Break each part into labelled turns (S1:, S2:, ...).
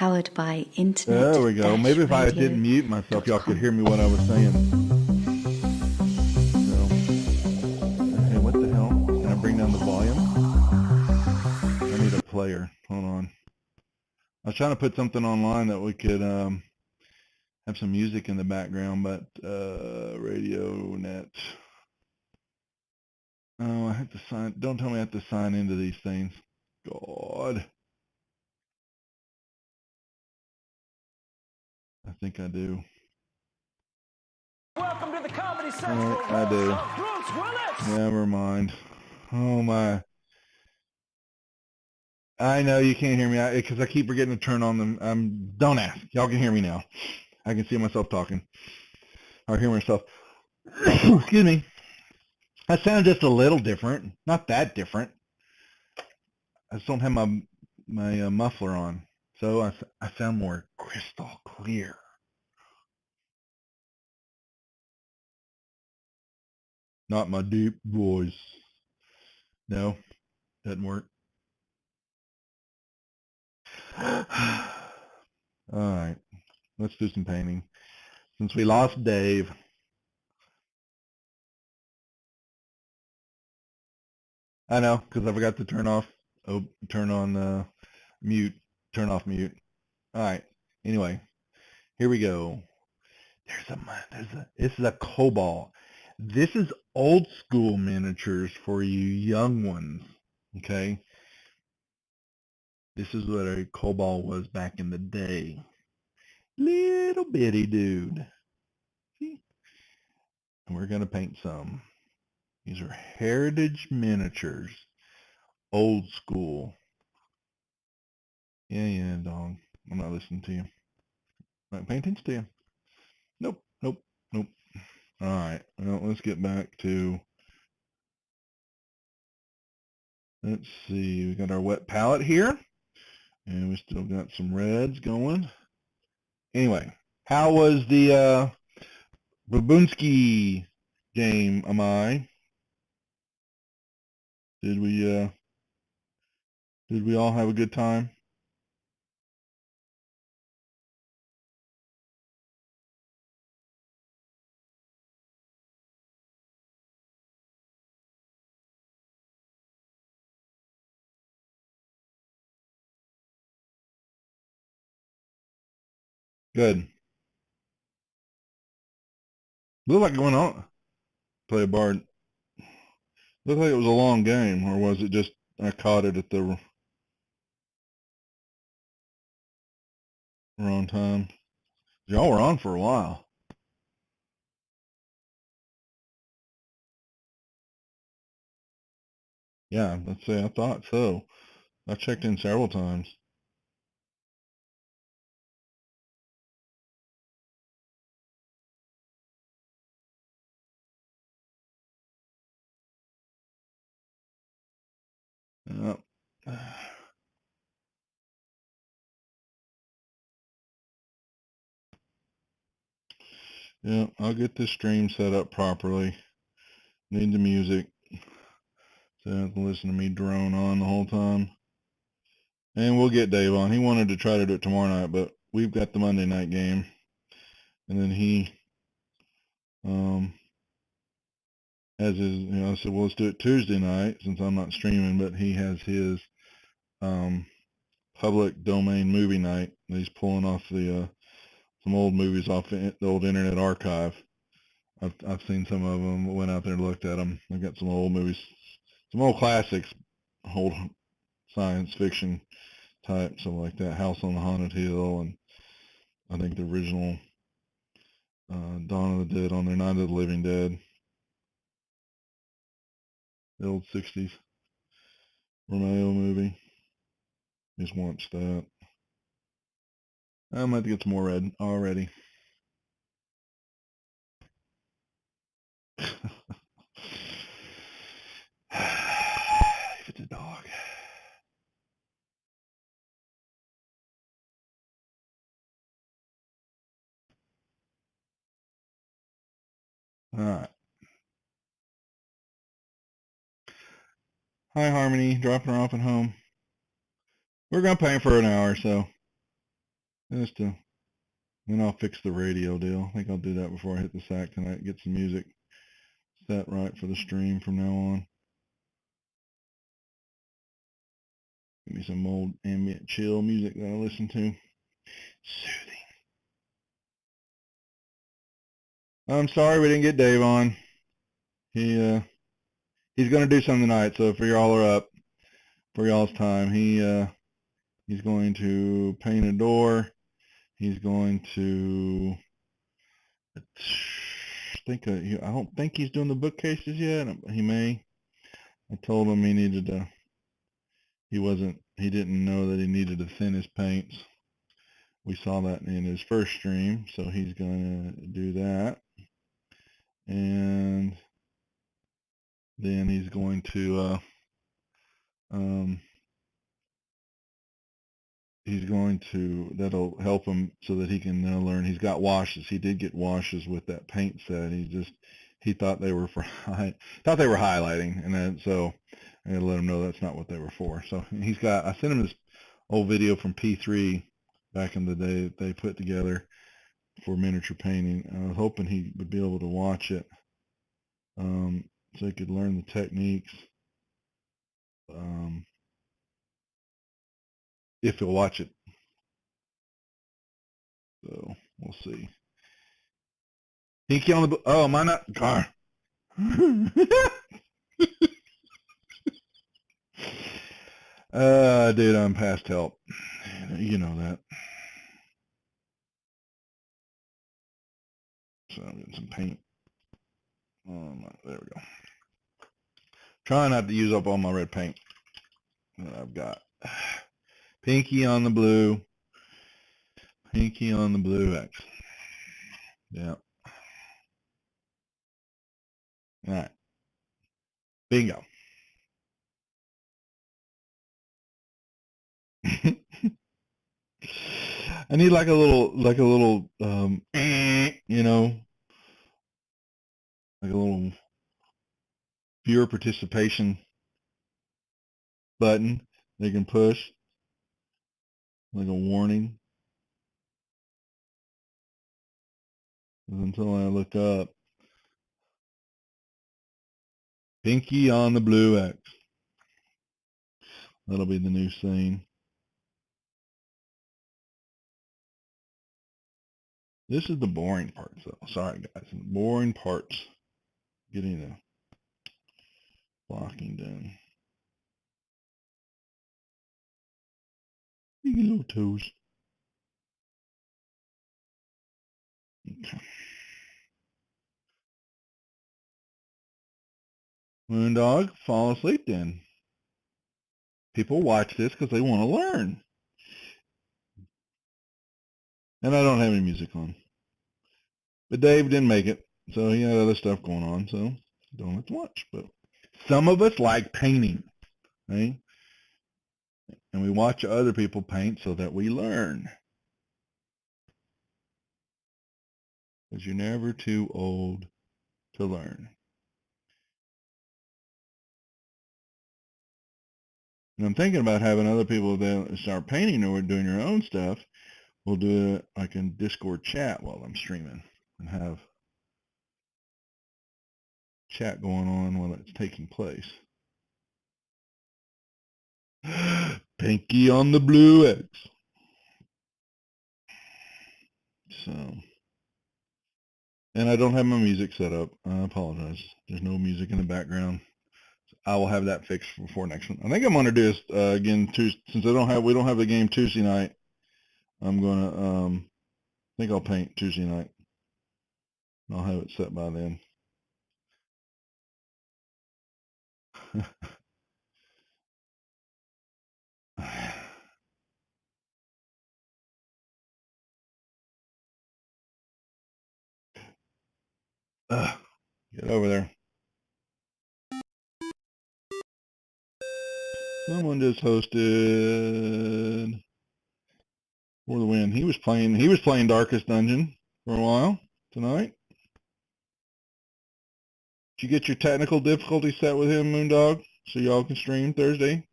S1: powered by internet.
S2: There we go. Maybe if I didn't mute myself, y'all could hear me what I was saying. So, okay, what the hell? Can I bring down the volume? I need a player. Hold on. I was trying to put something online that we could have some music in the background, but radio net. Oh, I have to sign. Don't tell me I have to sign into these things. God. I think I do.
S3: Welcome to the Comedy Central.
S2: I do.
S3: Bruce Willis.
S2: Never mind. Oh my. I know you can't hear me because I keep forgetting to turn on them. Don't ask. Y'all can hear me now. I can see myself talking. Or hear myself. Excuse me. I sound just a little different. Not that different. I just don't have my muffler on. So I sound more crystal clear. Not my deep voice. No, doesn't work. All right, let's do some painting. Since we lost Dave, I know because I forgot to turn on mute, turn off mute. All right. Anyway, here we go. This is a Kobold. This is old school miniatures for you young ones. Okay. This is what a Kobold was back in the day. Little bitty dude. See? And we're going to paint some. These are heritage miniatures. Old school. Yeah, dog. I'm not listening to you. I'm not paying attention to you. Nope. All right. Well, let's get back to... Let's see. We got our wet palette here. And we still got some reds going. Anyway, how was the Babunski game, Amai? Did we all have a good time? Good. Looked like it went on. Play a bard. Looked like it was a long game, or was it just I caught it at the wrong time? Y'all were on for a while. Yeah, let's say I thought so. I checked in several times. Yep. Yeah, I'll get this stream set up properly. Need the music. So I have to listen to me drone on the whole time. And we'll get Dave on. He wanted to try to do it tomorrow night, but we've got the Monday night game. And then he has his, I said, well, let's do it Tuesday night since I'm not streaming, but he has his public domain movie night. He's pulling off the some old movies off the old Internet Archive. I've seen some of them. Went out there and looked at them. I got some old movies, some old classics, old science fiction type, something like that. House on the Haunted Hill, and I think the original Dawn of the Dead on there, Night of the Living Dead, the old '60s Romeo movie. Just watched that. I might have to get some more red already. If it's a dog. All right. Hi, Harmony. Dropping her off at home. We're going to paint for an hour or so. Just to, then I'll fix the radio deal. I think I'll do that before I hit the sack tonight. Get some music set right for the stream from now on. Give me some old ambient chill music that I listen to. Soothing. I'm sorry we didn't get Dave on. He's going to do something tonight, so if y'all are up for y'all's time, he's going to paint a door. He's going to, I don't think he's doing the bookcases yet. He may. I told him he needed to, he didn't know that he needed to thin his paints. We saw that in his first stream, so he's going to do that. And then he's going to, that'll help him so that he can now learn. He's got washes. He did get washes with that paint set. He thought they were for highlighting, and then so I had to let him know that's not what they were for. So I sent him this old video from P3 back in the day that they put together for miniature painting. I was hoping he would be able to watch it, so he could learn the techniques. If he'll watch it. So we'll see. Pinky on the, oh, am I not? Car. Dude, I'm past help. You know that. So I'm getting some paint. There we go. Trying not to use up all my red paint that I've got. Pinky on the blue. Pinky on the blue X. Yeah. All right. Bingo. I need like a little, you know, like a little viewer participation button they can push, like a warning. Until I look up. Pinky on the blue X. That'll be the new scene. This is the boring part, so sorry guys. The boring parts. Getting the blocking done. You get little toes. Okay. Moondog, fall asleep then. People watch this because they want to learn. And I don't have any music on. But Dave didn't make it, so he had other stuff going on, so don't have to watch. But some of us like painting, right? And we watch other people paint so that we learn. Because you're never too old to learn. And I'm thinking about having other people that start painting or doing your own stuff. We'll do it like in Discord chat while I'm streaming and have chat going on while it's taking place. Pinky on the blue X. So, and I don't have my music set up. I apologize. There's no music in the background. I will have that fixed before next one. I think I'm gonna do this again Tuesday, since we don't have the game Tuesday night. I'm gonna I think I'll paint Tuesday night. I'll have it set by then. Get over there. Someone just hosted for the win. He was playing Darkest Dungeon for a while tonight. Did you get your technical difficulty set with him, Moondog, so y'all can stream Thursday?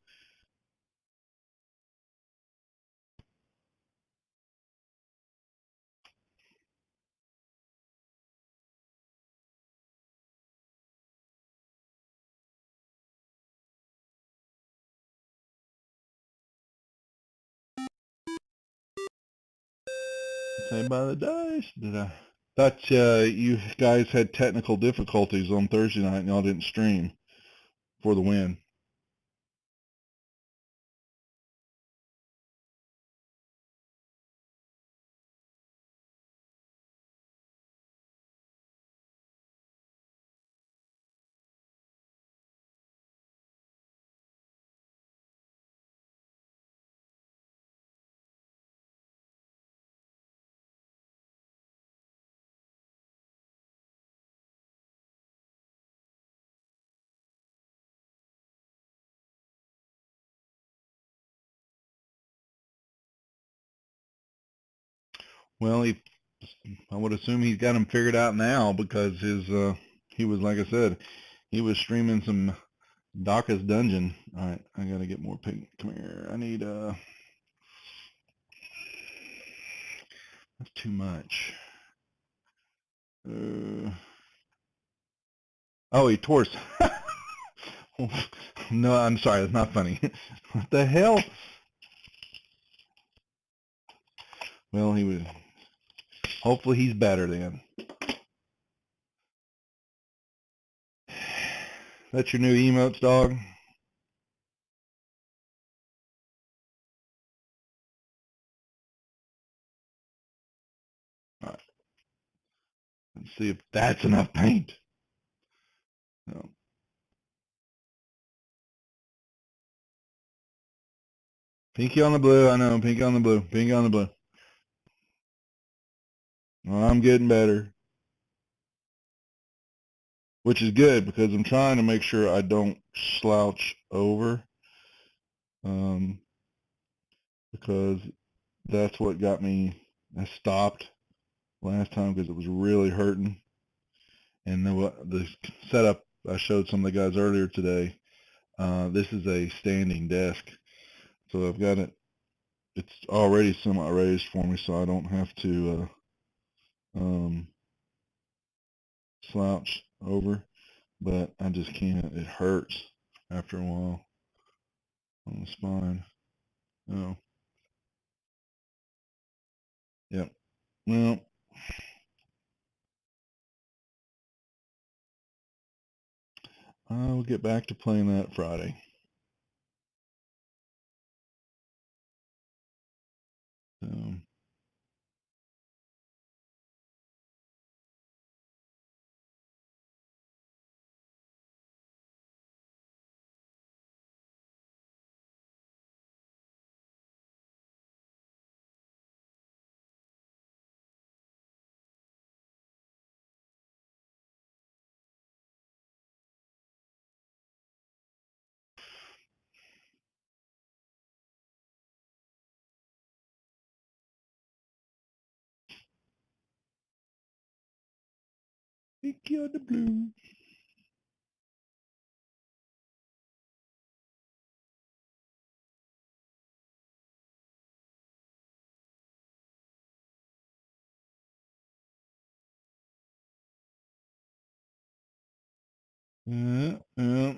S2: Saved by the dice. Did I? Thought you guys had technical difficulties on Thursday night and y'all didn't stream for the win. Well, I would assume he's got him figured out now because he was, like I said, he was streaming some Daka's Dungeon. All right, I gotta get more pink. Come here. I need that's too much. Oh, he tore. No, I'm sorry. That's not funny. What the hell? Well, he was. Hopefully, he's better then. That's your new emotes, dog. All right. Let's see if that's enough paint. No. Pinky on the blue. I know. Pinky on the blue. Pinky on the blue. Well, I'm getting better, which is good because I'm trying to make sure I don't slouch over. Because that's what got me. I stopped last time because it was really hurting. And the setup I showed some of the guys earlier today. This is a standing desk, so I've got it. It's already semi-raised for me, so I don't have to slouch over. But I just can't. It hurts after a while on the spine. Oh, yep. Well, I'll get back to playing that Friday. So, Pinky on the blue. Yeah.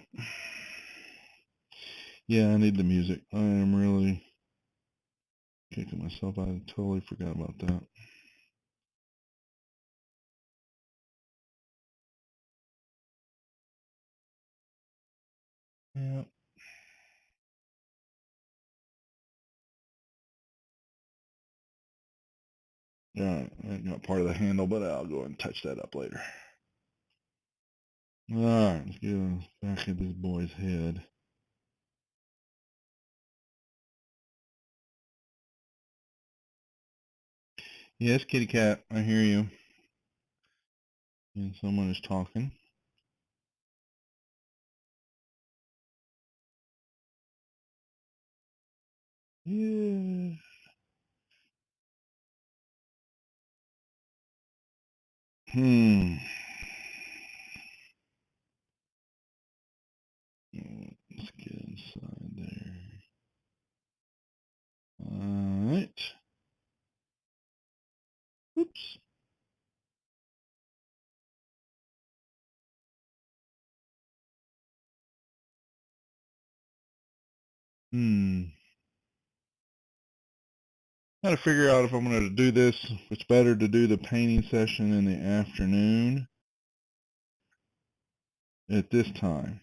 S2: Yeah, I need the music. I am really kicking myself. I totally forgot about that. Yeah. All right, I got part of the handle, but I'll go and touch that up later. All right, let's get us back at this boy's head. Yes, kitty cat, I hear you. And someone is talking. Yeah. Hmm. Let's get inside there. All right. Oops. Hmm. Got to figure out if I'm going to do this. It's better to do the painting session in the afternoon at this time.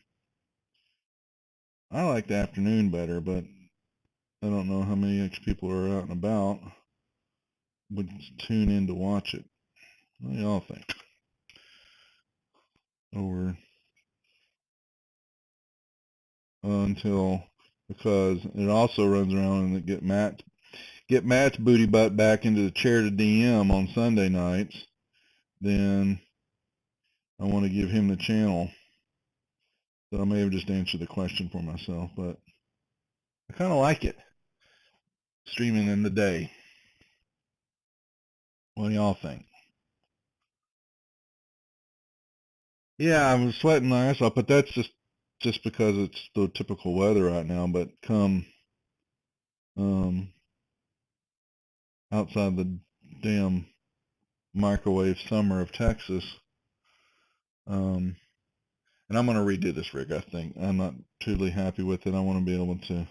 S2: I like the afternoon better, but I don't know how many extra people are out and about would tune in to watch it. What do y'all think? Over until, because it also runs around and get Matt's booty butt back into the chair to DM on Sunday nights. Then I want to give him the channel. So I may have just answered the question for myself, but I kind of like it, streaming in the day. What do y'all think? Yeah, I was sweating my ass off, but that's just because it's the typical weather right now. But come outside the damn microwave summer of Texas, and I'm going to redo this rig, I think. I'm not totally happy with it. I want to be able to,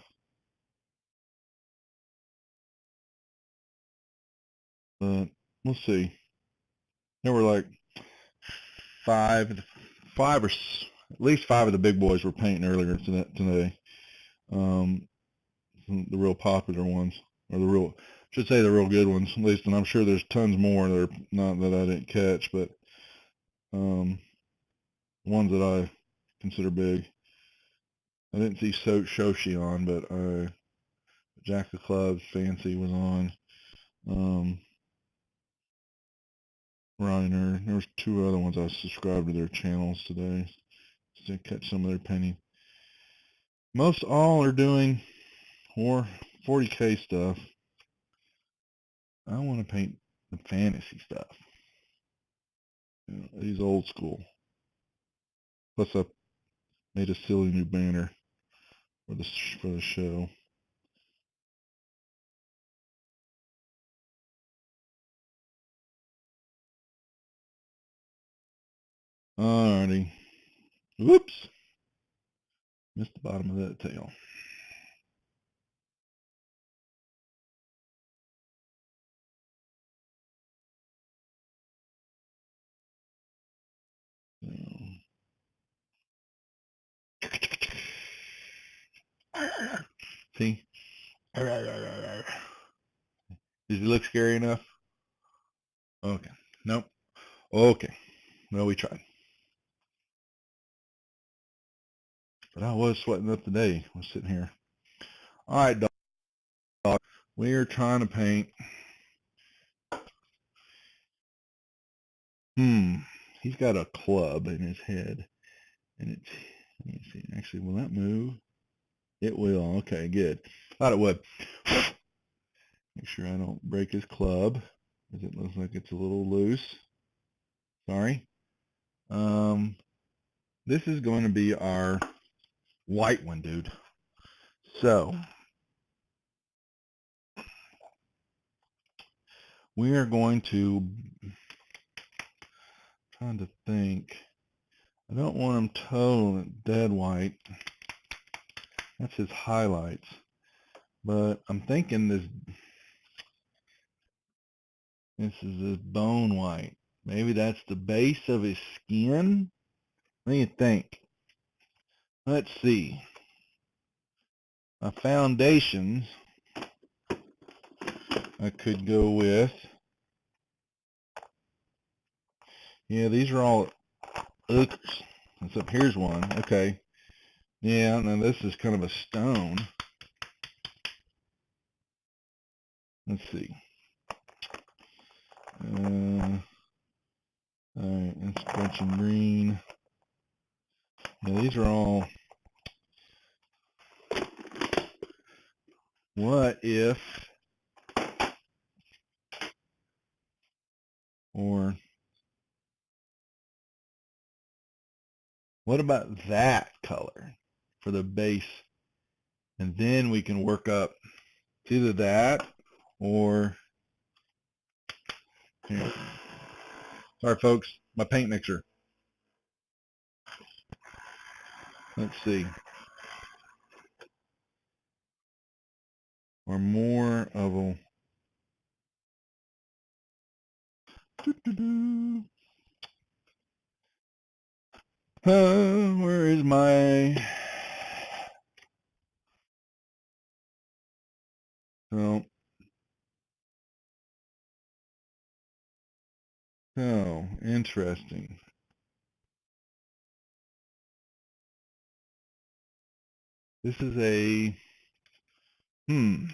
S2: but we'll see. There were like at least five of the big boys were painting earlier today. The real popular ones, or should say the real good ones, at least, and I'm sure there's tons more that are not that I didn't catch, but ones that I consider big. I didn't see Shoshi on, but Jack of Clubs Fancy was on. Reiner. There was two other ones I subscribed to their channels today to catch some of their painting. Most all are doing 40K stuff. I want to paint the fantasy stuff. You know, these old school. Plus I made a silly new banner for the show. Alrighty. Whoops. Missed the bottom of that tail. See? Does he look scary enough? Okay. Nope. Okay. Well, we tried. But I was sweating up today. I was sitting here. All right, dog. We are trying to paint. He's got a club in his head. And it's, let me see. Actually, will that move? It will. Okay, good. Thought it would. Make sure I don't break his club, because it looks like it's a little loose. Sorry. This is going to be our white one, dude. So we are going to, trying to think. I don't want him totally dead white. That's his highlights. But I'm thinking this is his bone white. Maybe that's the base of his skin. What do you think? Let's see. My foundations I could go with. Yeah, these are all ochres. Except here's one. Okay. Yeah, now this is kind of a stone. Let's see. Alright, that's a bunch of green. Yeah, these are all. What if, or what about that color for the base? And then we can work up. It's either that or here. Sorry, folks, my paint mixer. Let's see. Or more of a Where is my... Oh. Oh, interesting. This is a... I'm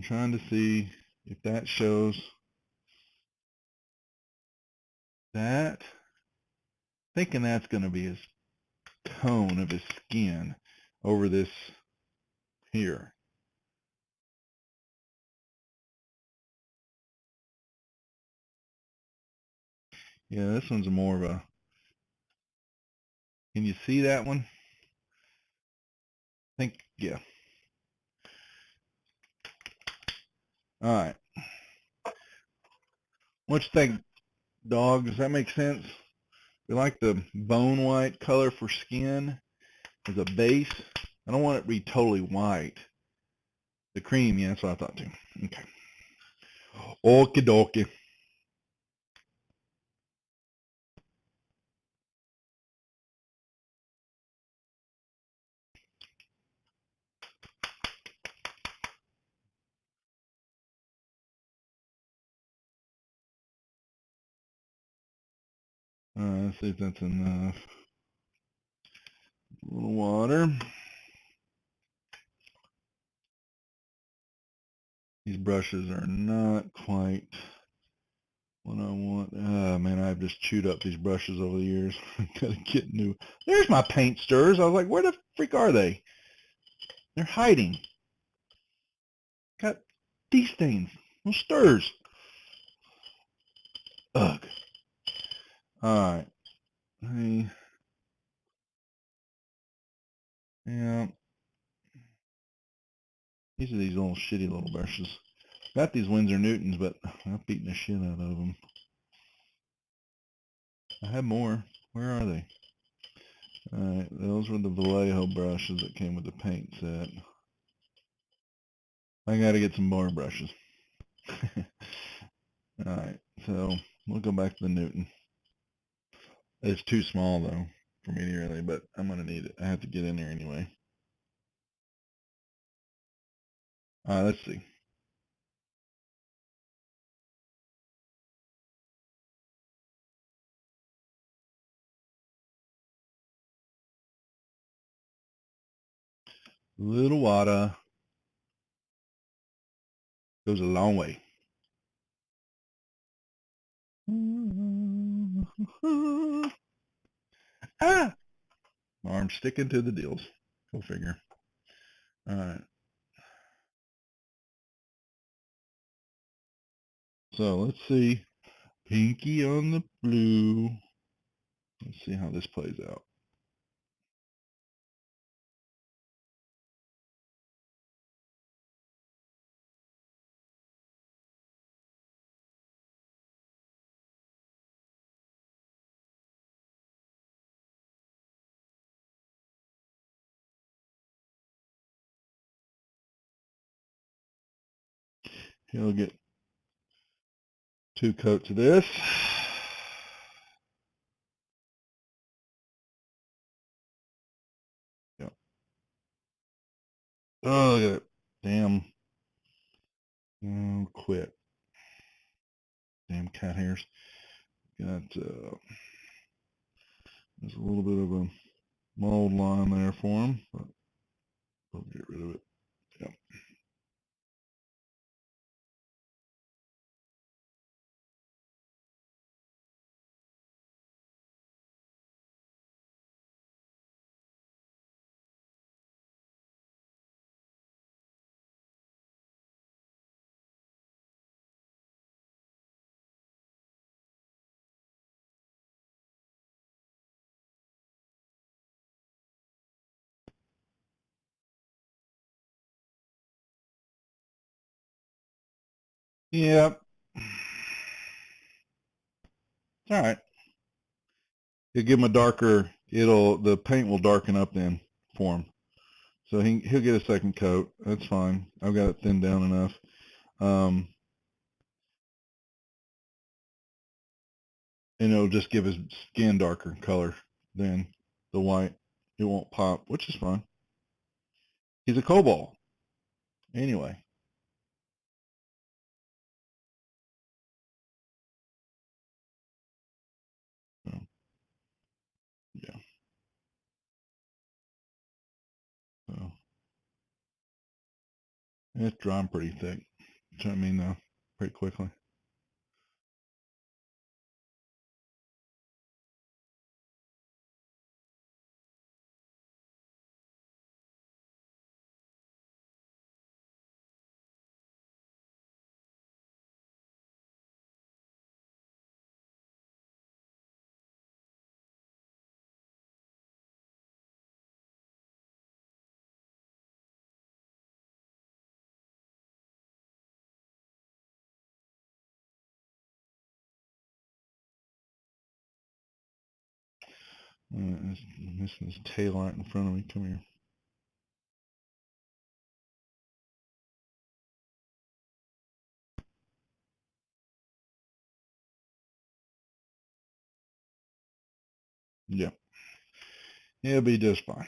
S2: trying to see if that shows that. Thinking that's going to be his tone of his skin over this here. Yeah, this one's more of a... Can you see that one? I think, yeah. All right. What you think, dog? Does that make sense? We like the bone white color for skin as a base. I don't want it to be totally white. The cream, yeah, that's what I thought too. Okay. Okie dokie. Let's see if that's enough. A little water. These brushes are not quite what I want. Man, I've just chewed up these brushes over the years. Gotta get new. There's my paint stirrers. I was like, where the freak are they? They're hiding. Got these things. No stirs. Ugh. Alright. Hey. Yeah. These are these little shitty little brushes. Got these Winsor Newtons, but I'm beating the shit out of them. I have more. Where are they? Alright, those were the Vallejo brushes that came with the paint set. I gotta get some more brushes. Alright, so we'll go back to the Newton. It's too small though for me to really, but I'm gonna need it. I have to get in there anyway. Alright, let's see. A little water goes a long way. Ah! My arm's sticking to the deals. Go figure. Alright. So let's see. Pinky on the blue. Let's see how this plays out. He'll get 2 coats of this. Yep. Oh, look at it. Damn. Oh, quit. Damn cat hairs. Got there's a little bit of a mold line there for him, but we'll get rid of it. Yep. Yep. It's all right. You give him a darker. The paint will darken up then for him. So he'll get a second coat. That's fine. I've got it thinned down enough. and it'll just give his skin darker color than the white. It won't pop, which is fine. He's a kobold. Anyway. So, yeah. So it's drying pretty thick. Which I mean, pretty quickly. It's missing his tail right in front of me. Come here. Yeah. He'll be just fine.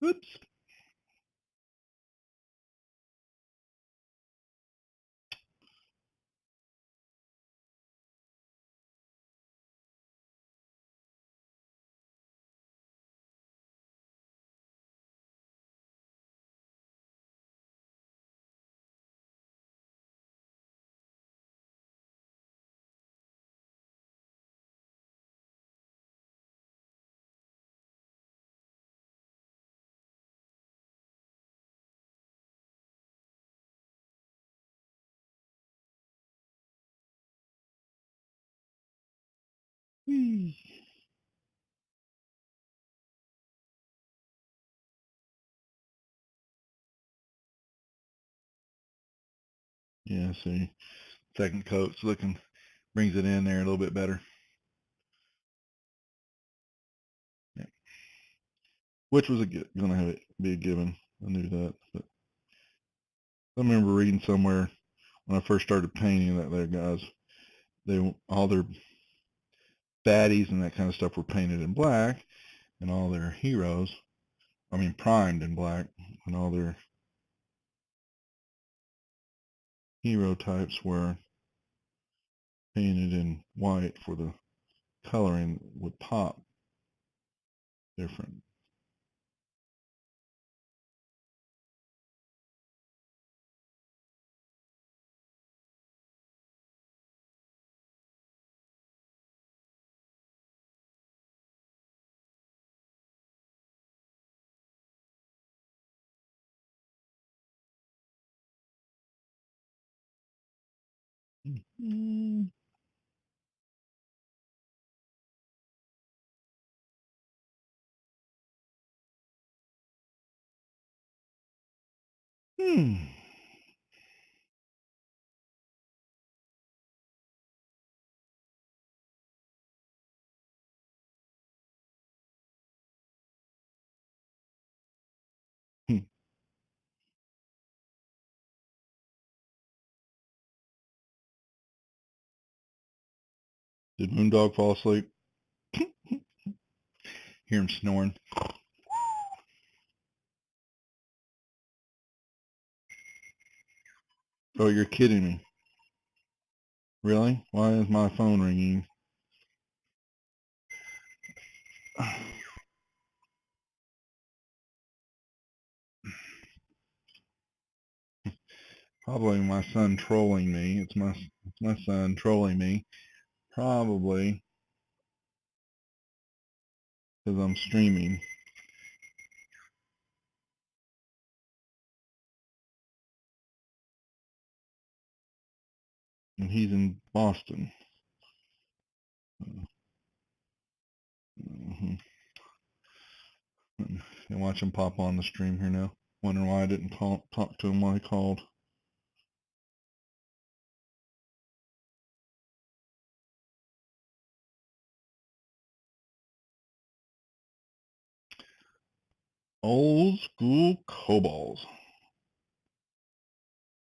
S2: Oops. Whee. Yeah, see. Second coat's looking, brings it in there a little bit better. Yeah. Which was going to have it be a given. I knew that. But I remember reading somewhere when I first started painting that there guys, all their baddies and that kind of stuff were painted in black, and all their heroes, I mean primed in black, and all their hero types were painted in white for the coloring would pop different. Mm. Hmm. Hmm. Did Moondog fall asleep? Hear him snoring. Oh, you're kidding me. Really? Why is my phone ringing? Probably my son trolling me. It's my son trolling me. Probably because I'm streaming. And he's in Boston. Mhm. And watch him pop on the stream here now. Wondering why I didn't talk to him while he called. Old school kobolds.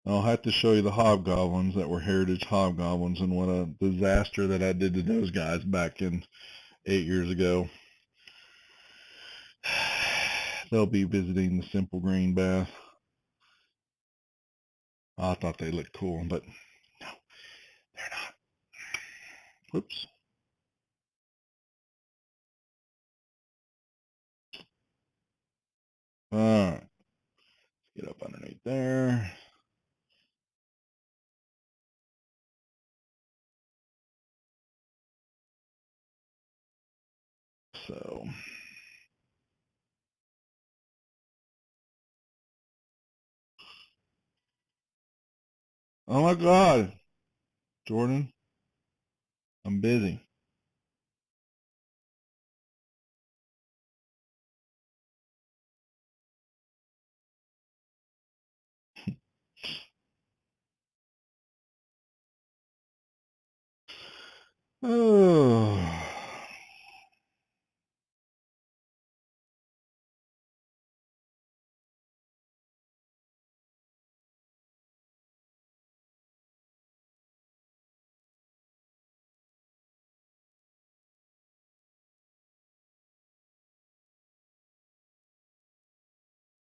S2: I'll have to show you the hobgoblins that were heritage hobgoblins and what a disaster that I did to those guys back in 8 years ago. They'll be visiting the Simple Green Bath. I thought they looked cool, but no, they're not. Whoops. Alright. Get up underneath there. So, oh my God, Jordan, I'm busy. Oh.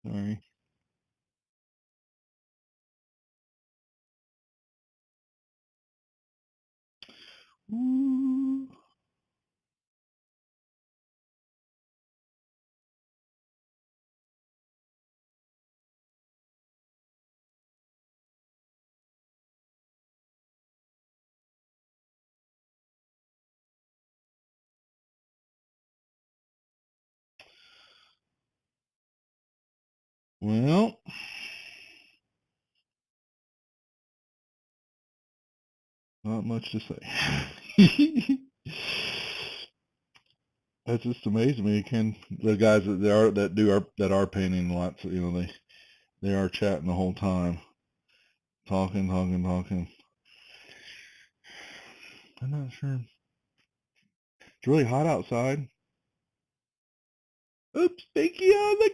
S2: Sorry. Ooh. Well, not much to say. That just amazes me. The guys that are painting lots, they are chatting the whole time, talking. I'm not sure. It's really hot outside. Oops, Pinky on the.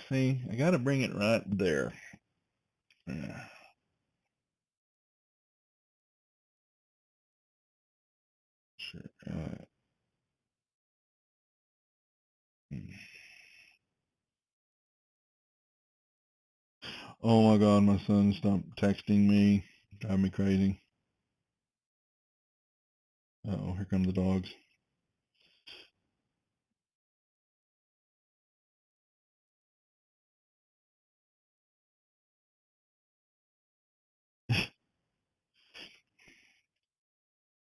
S2: See, I got to bring it right there. Yeah. Sure. Oh my God, my son stopped texting me. Drive me crazy. Uh-oh, here come the dogs.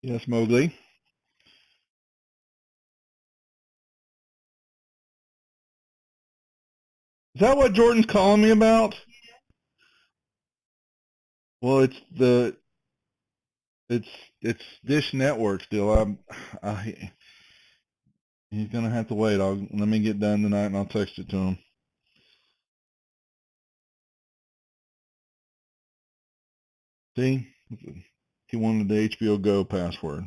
S2: Yes, Mowgli. Is that what Jordan's calling me about? Well, it's it's Dish Network still. He's gonna have to wait. Let me get done tonight and I'll text it to him. See, he wanted the HBO Go password.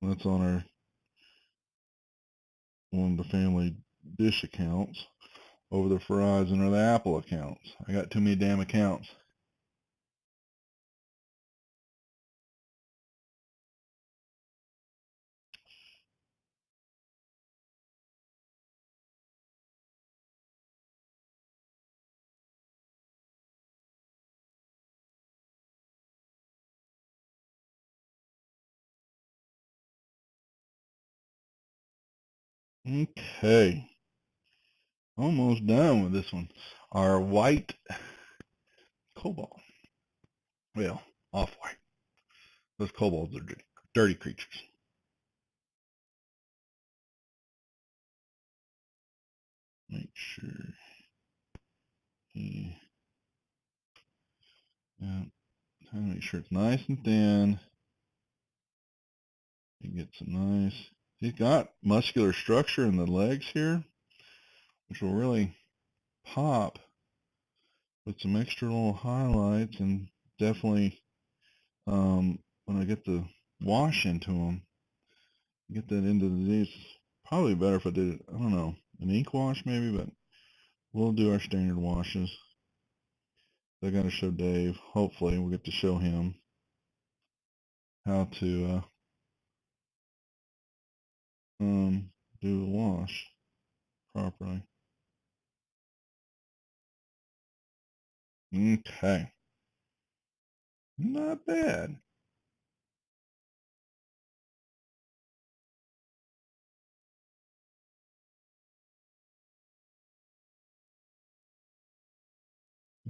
S2: That's on one of the family Dish accounts over the Verizon or the Apple accounts. I got too many damn accounts. Okay, almost done with this one. Our white cobalt. Well, off-white. Those kobolds are dirty creatures. Make sure he, yeah, trying to make sure it's nice and thin. You get some nice. He's got muscular structure in the legs here, which will really pop with some extra little highlights, and definitely when I get the wash into them, get that into these Probably better if I did it, I don't know, an ink wash maybe, but we'll do our standard washes. I got to show Dave. Hopefully we'll get to show him how to do a wash properly. Okay. Not bad.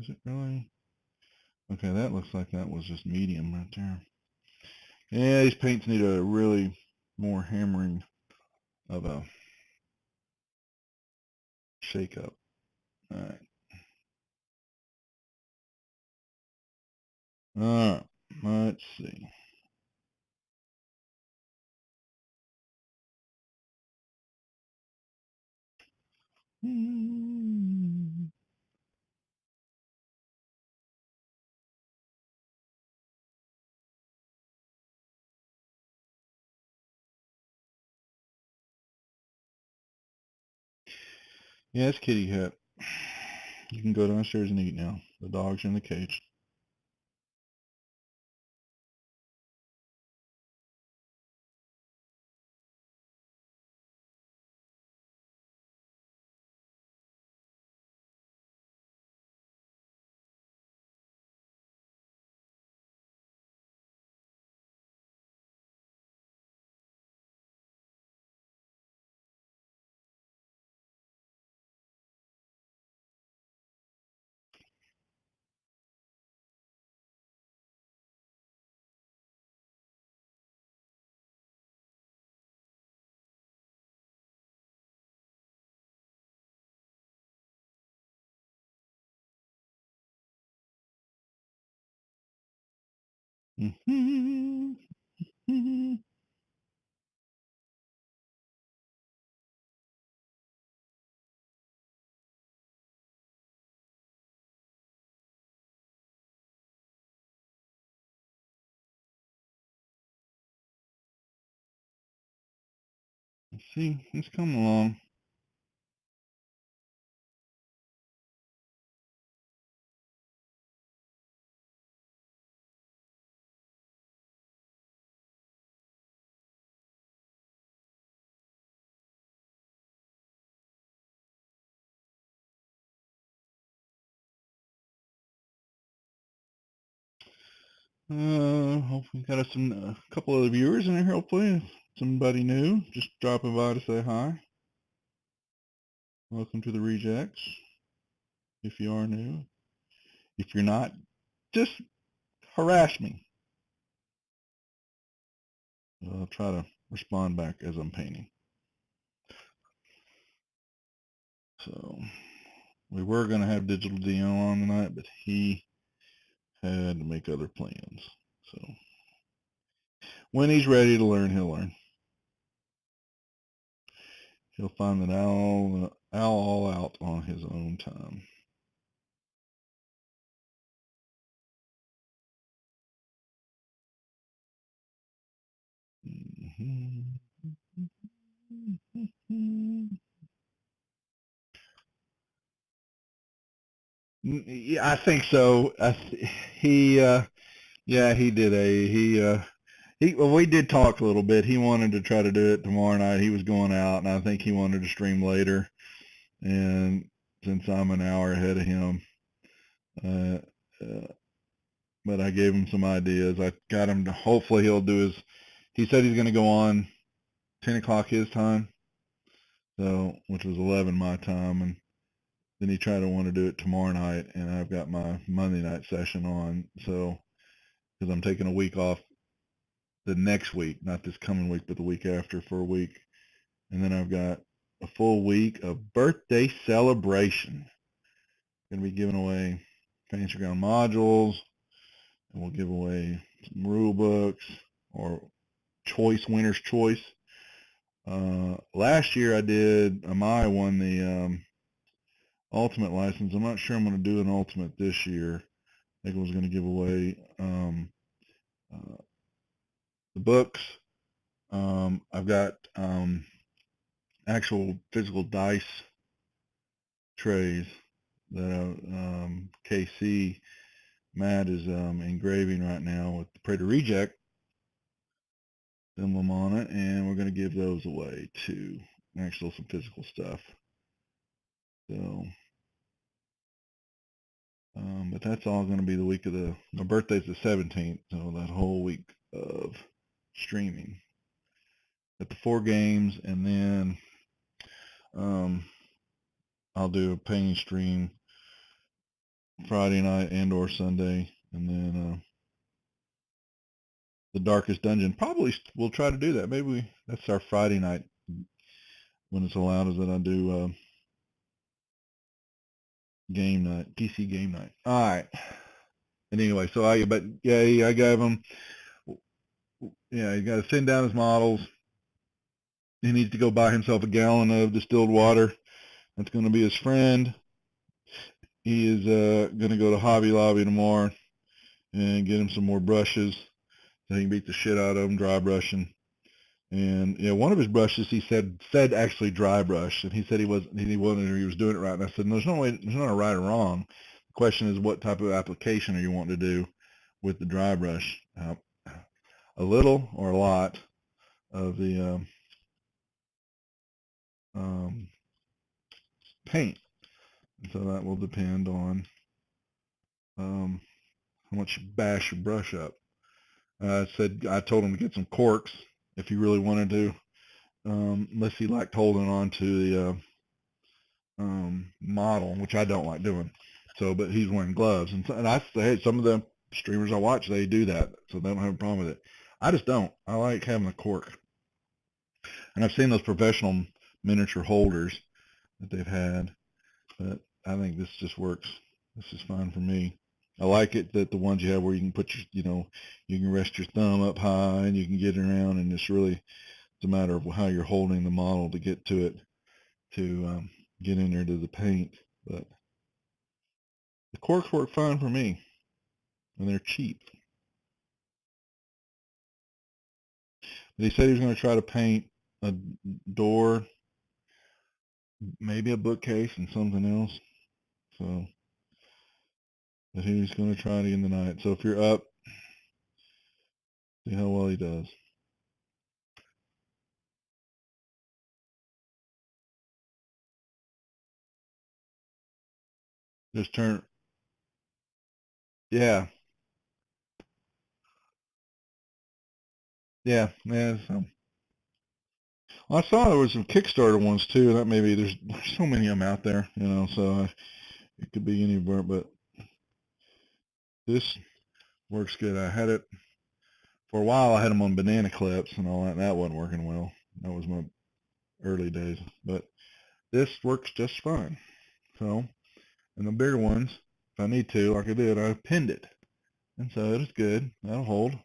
S2: Is it really? Okay, that looks like that was just medium right there. Yeah, these paints need a really more hammering of a shake up. Alright. Alright. Let's see. Yeah, it's kitty cat. You can go downstairs and eat now. The dogs are in the cage. See, he's coming along. Hopefully got us a couple other viewers in here. Hopefully, somebody new just dropping by to say hi. Welcome to the Rejects. If you are new, if you're not, just harass me. I'll try to respond back as I'm painting. So we were gonna have Digital Dion on tonight, but he had to make other plans. So when he's ready to learn, he'll learn. He'll find that all out on his own time. Yeah, I think so. Yeah, he did well, we did talk a little bit. He wanted to try to do it tomorrow night. He was going out, and I think he wanted to stream later. And since I'm an hour ahead of him, uh, uh, but I gave him some ideas. I got him to, hopefully he'll do his, he said he's going to go on 10 o'clock his time, so, which was 11 my time, and then he tried to want to do it tomorrow night, and I've got my Monday night session on, so, because I'm taking a week off the next week, not this coming week, but the week after for a week, and then I've got a full week of birthday celebration. Going to be giving away Fantasy Ground modules, and we'll give away some rule books or winner's choice. Last year I did, Amaya won the ultimate license. I'm not sure I'm going to do an ultimate this year. I think I was going to give away the books. I've got actual physical dice trays that KC Matt is engraving right now with the Praetor Reject emblem on it, and we're going to give those away too. Actually, some physical stuff. So, but that's all going to be the week of my birthday's the 17th, so that whole week of streaming at the 4 games, and then I'll do a painting stream Friday night and or Sunday, and then the Darkest Dungeon. Probably we'll try to do that. Maybe that's our Friday night when it's allowed, is that I do game night, PC game night. All right. And anyway, so I gave him, he got to send down his models. He needs to go buy himself a gallon of distilled water. That's going to be his friend. He is going to go to Hobby Lobby tomorrow and get him some more brushes so he can beat the shit out of them, dry brushing. And one of his brushes, he said actually dry brush, and he said he was doing it right. And I said, there's not a right or wrong. The question is, what type of application are you wanting to do with the dry brush? A little or a lot of the paint. And so that will depend on how much you bash your brush up. I told him to get some corks if he really wanted to, unless he liked holding on to the model, which I don't like doing. So, but he's wearing gloves, and I say, hey, some of the streamers I watch, they do that, so they don't have a problem with it. I just don't. I like having a cork, and I've seen those professional miniature holders that they've had, but I think this just works. This is fine for me. I like it that the ones you have where you can put your, you can rest your thumb up high and you can get around, and it's a matter of how you're holding the model to get to it, to get in there to the paint. But the corks work fine for me, and they're cheap. But he said he was going to try to paint a door, maybe a bookcase, and something else. So, but he's going to try it in the night. So if you're up, see how well he does. Just turn. Yeah. Yeah. So. I saw there was some Kickstarter ones too. That maybe there's so many of them out there, so it could be anywhere, but this works good. I had it for a while. I had them on banana clips and all that. And that wasn't working well. That was my early days, but this works just fine. So, and the bigger ones, if I need to, like I did, I pinned it, and so it is good. That'll hold.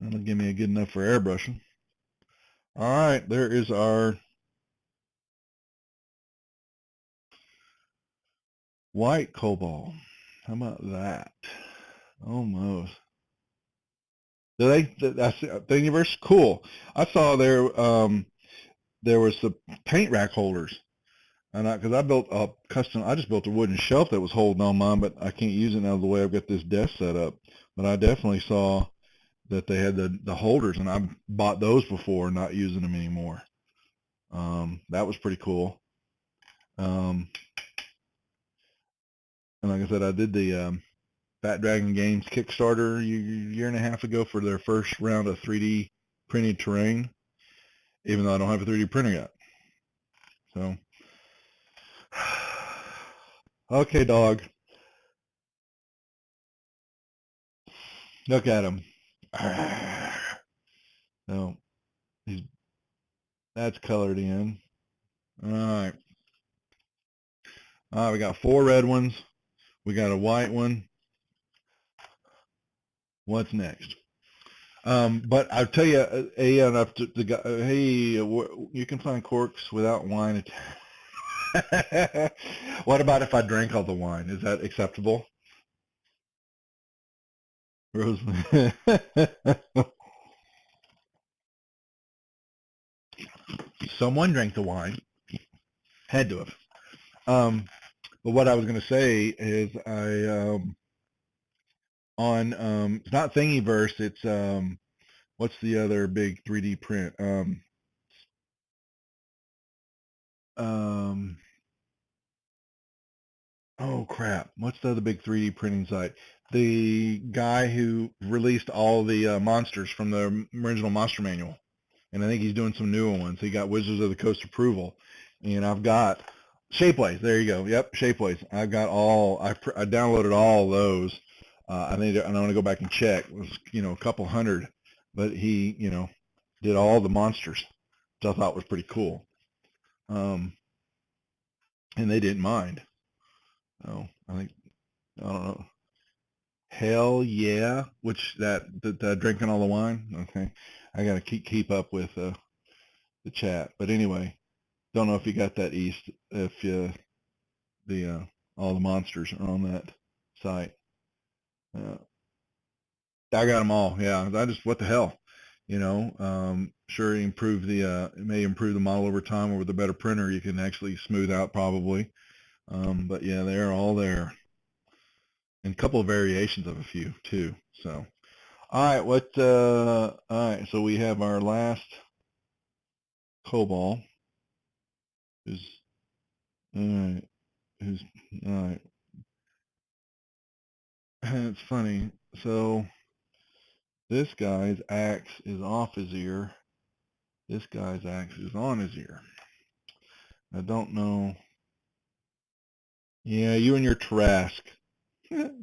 S2: That'll give me a good enough for airbrushing. All right, there is our white cobalt. How about that? Almost. That's the universe. Cool. I saw there was the paint rack holders, and because I built a custom, I just built a wooden shelf that was holding on mine, but I can't use it now the way I've got this desk set up. But I definitely saw that they had the holders, and I bought those before, not using them anymore. That was pretty cool. And like I said, I did the Fat Dragon Games Kickstarter a year and a half ago for their first round of 3D printed terrain, even though I don't have a 3D printer yet. So, okay, dog. Look at him. No, that's colored in. All right. All right, we got 4 red ones. We got a white one. What's next? But I'll tell you, you can find corks without wine. What about if I drank all the wine? Is that acceptable? Rose. Someone drank the wine. Had to have. But what I was going to say is it's not Thingiverse, it's what's the other big 3D print? Oh crap, what's the other big 3D printing site? The guy who released all the monsters from the original Monster Manual. And I think he's doing some newer ones. He got Wizards of the Coast approval. And I've got Shapeways. There you go. Yep, Shapeways. I've got I downloaded all those. I want to go back and check. It was, a couple hundred. But he, did all the monsters, which I thought was pretty cool. And they didn't mind. Oh, I don't know. Hell yeah. Which the drinking all the wine? Okay. I got to keep up with the chat. But anyway, don't know if you got that, East, if all the monsters are on that site. I got them all. Yeah. What the hell? Sure, it may improve the model over time, or with a better printer you can actually smooth out probably. But yeah, they're all there. And a couple of variations of a few too. So, all right, all right, so we have our last Kobold. All right. It's funny. So this guy's axe is off his ear. This guy's axe is on his ear. I don't know. Yeah, you and your Trask. Let's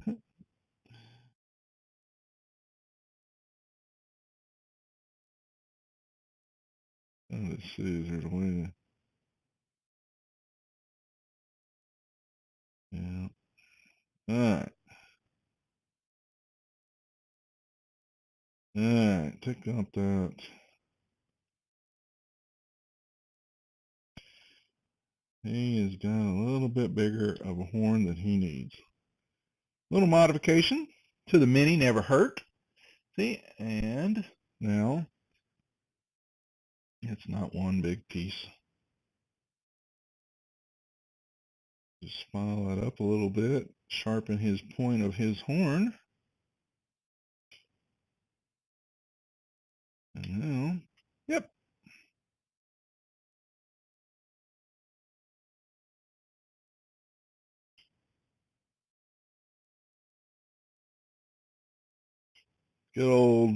S2: see, is there a way? Yeah. Alright. Alright, take out that. He has got a little bit bigger of a horn than he needs. Little modification to the mini never hurt. See, and now it's not one big piece. Just smile that up a little bit, sharpen his point of his horn. And now, yep. Good old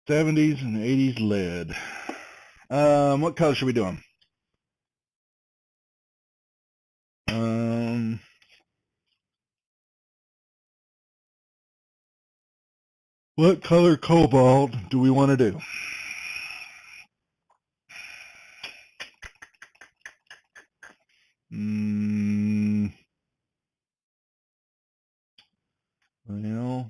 S2: 70s and 80s lead. What color should we do them? What color cobalt do we want to do? Well,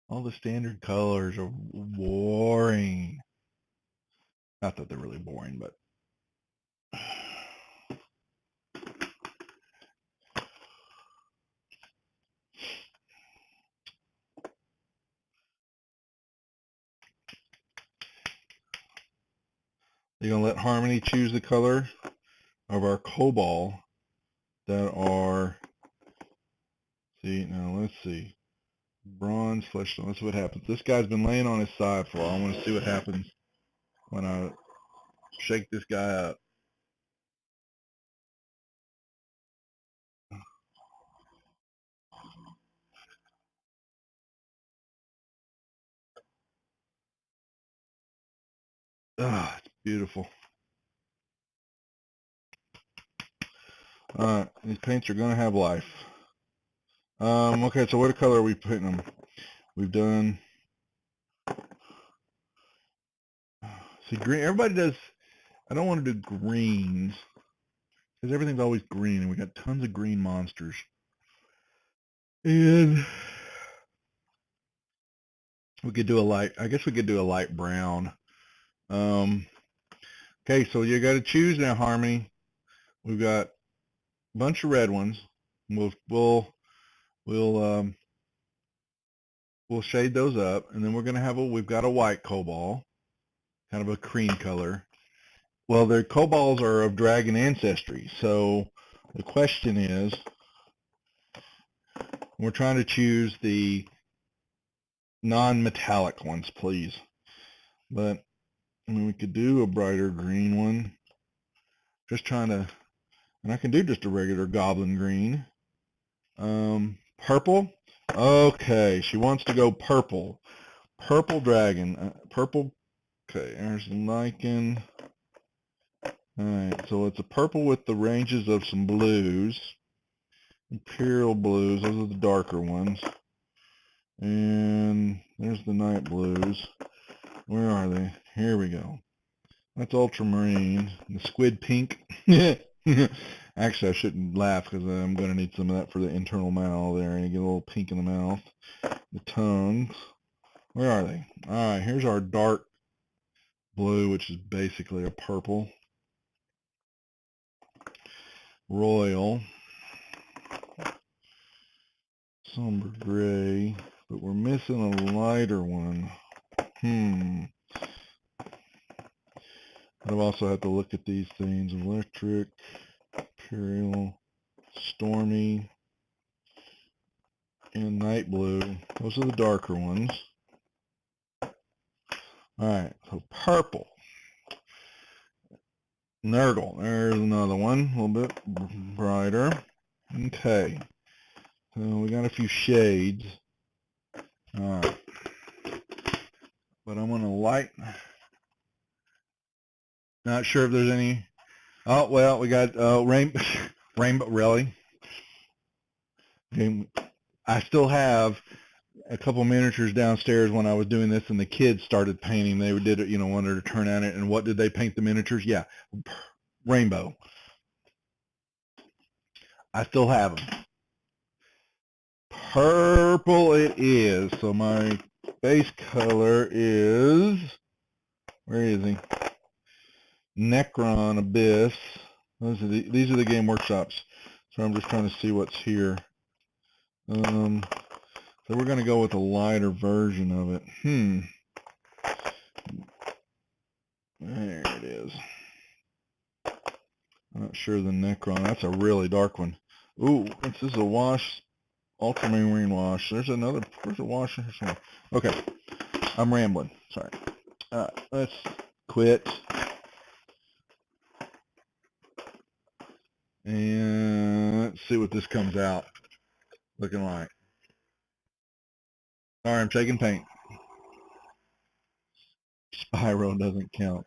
S2: all the standard colors are boring. Not that they're really boring, but you're going to let Harmony choose the color of our cobalt that are, see, now let's see, bronze, flesh tone. Let's see what happens. This guy's been laying on his side for a while. I want to see what happens when I shake this guy up. Ah, it's beautiful. Alright, these paints are going to have life. Okay, so what color are we putting them? We've done, see, green, everybody does, I don't want to do greens, because everything's always green, and we got tons of green monsters. And we could do a light, I guess we could do a light brown. Okay, so you got to choose now, Harmony. We've got a bunch of red ones. We'll we'll shade those up, and then we're going to have we've got a white cobalt, kind of a cream color. Well, the kobolds are of dragon ancestry, so the question is, we're trying to choose the non-metallic ones, please. But I mean, we could do a brighter green one. Just trying to, and I can do just a regular goblin green. Purple. Okay, she wants to go purple. Purple dragon. Purple. Okay, there's lichen. Alright, so it's a purple with the ranges of some blues. Imperial blues, those are the darker ones. And there's the night blues. Where are they? Here we go. That's ultramarine. The squid pink. Actually, I shouldn't laugh because I'm going to need some of that for the internal mouth there. And you get a little pink in the mouth. The tongues. Where are they? Alright, here's our dark blue, which is basically a purple. Royal. Somber gray. But we're missing a lighter one. I'd also have to look at these things. Electric, Imperial, Stormy, and Night Blue. Those are the darker ones. Alright, so purple. Nurgle. There's another one, a little bit brighter. Okay. So we got a few shades. Alright. But I'm going to light. Not sure if there's any. Oh, well, we got rainbow, really. Okay. I still have a couple miniatures downstairs when I was doing this, and the kids started painting. They did it, wanted to turn at it. And what did they paint the miniatures? Yeah, rainbow. I still have them. Purple it is. So my base color is, where is he? Necron Abyss. These are the Game Workshops. So I'm just trying to see what's here. So we're going to go with a lighter version of it. There it is. I'm not sure the Necron. That's a really dark one. Ooh, this is a wash, ultramarine wash. There's a wash here somewhere. Okay, I'm rambling. Sorry. Let's quit. And let's see what this comes out looking like. Sorry, I'm taking paint. Spyro doesn't count.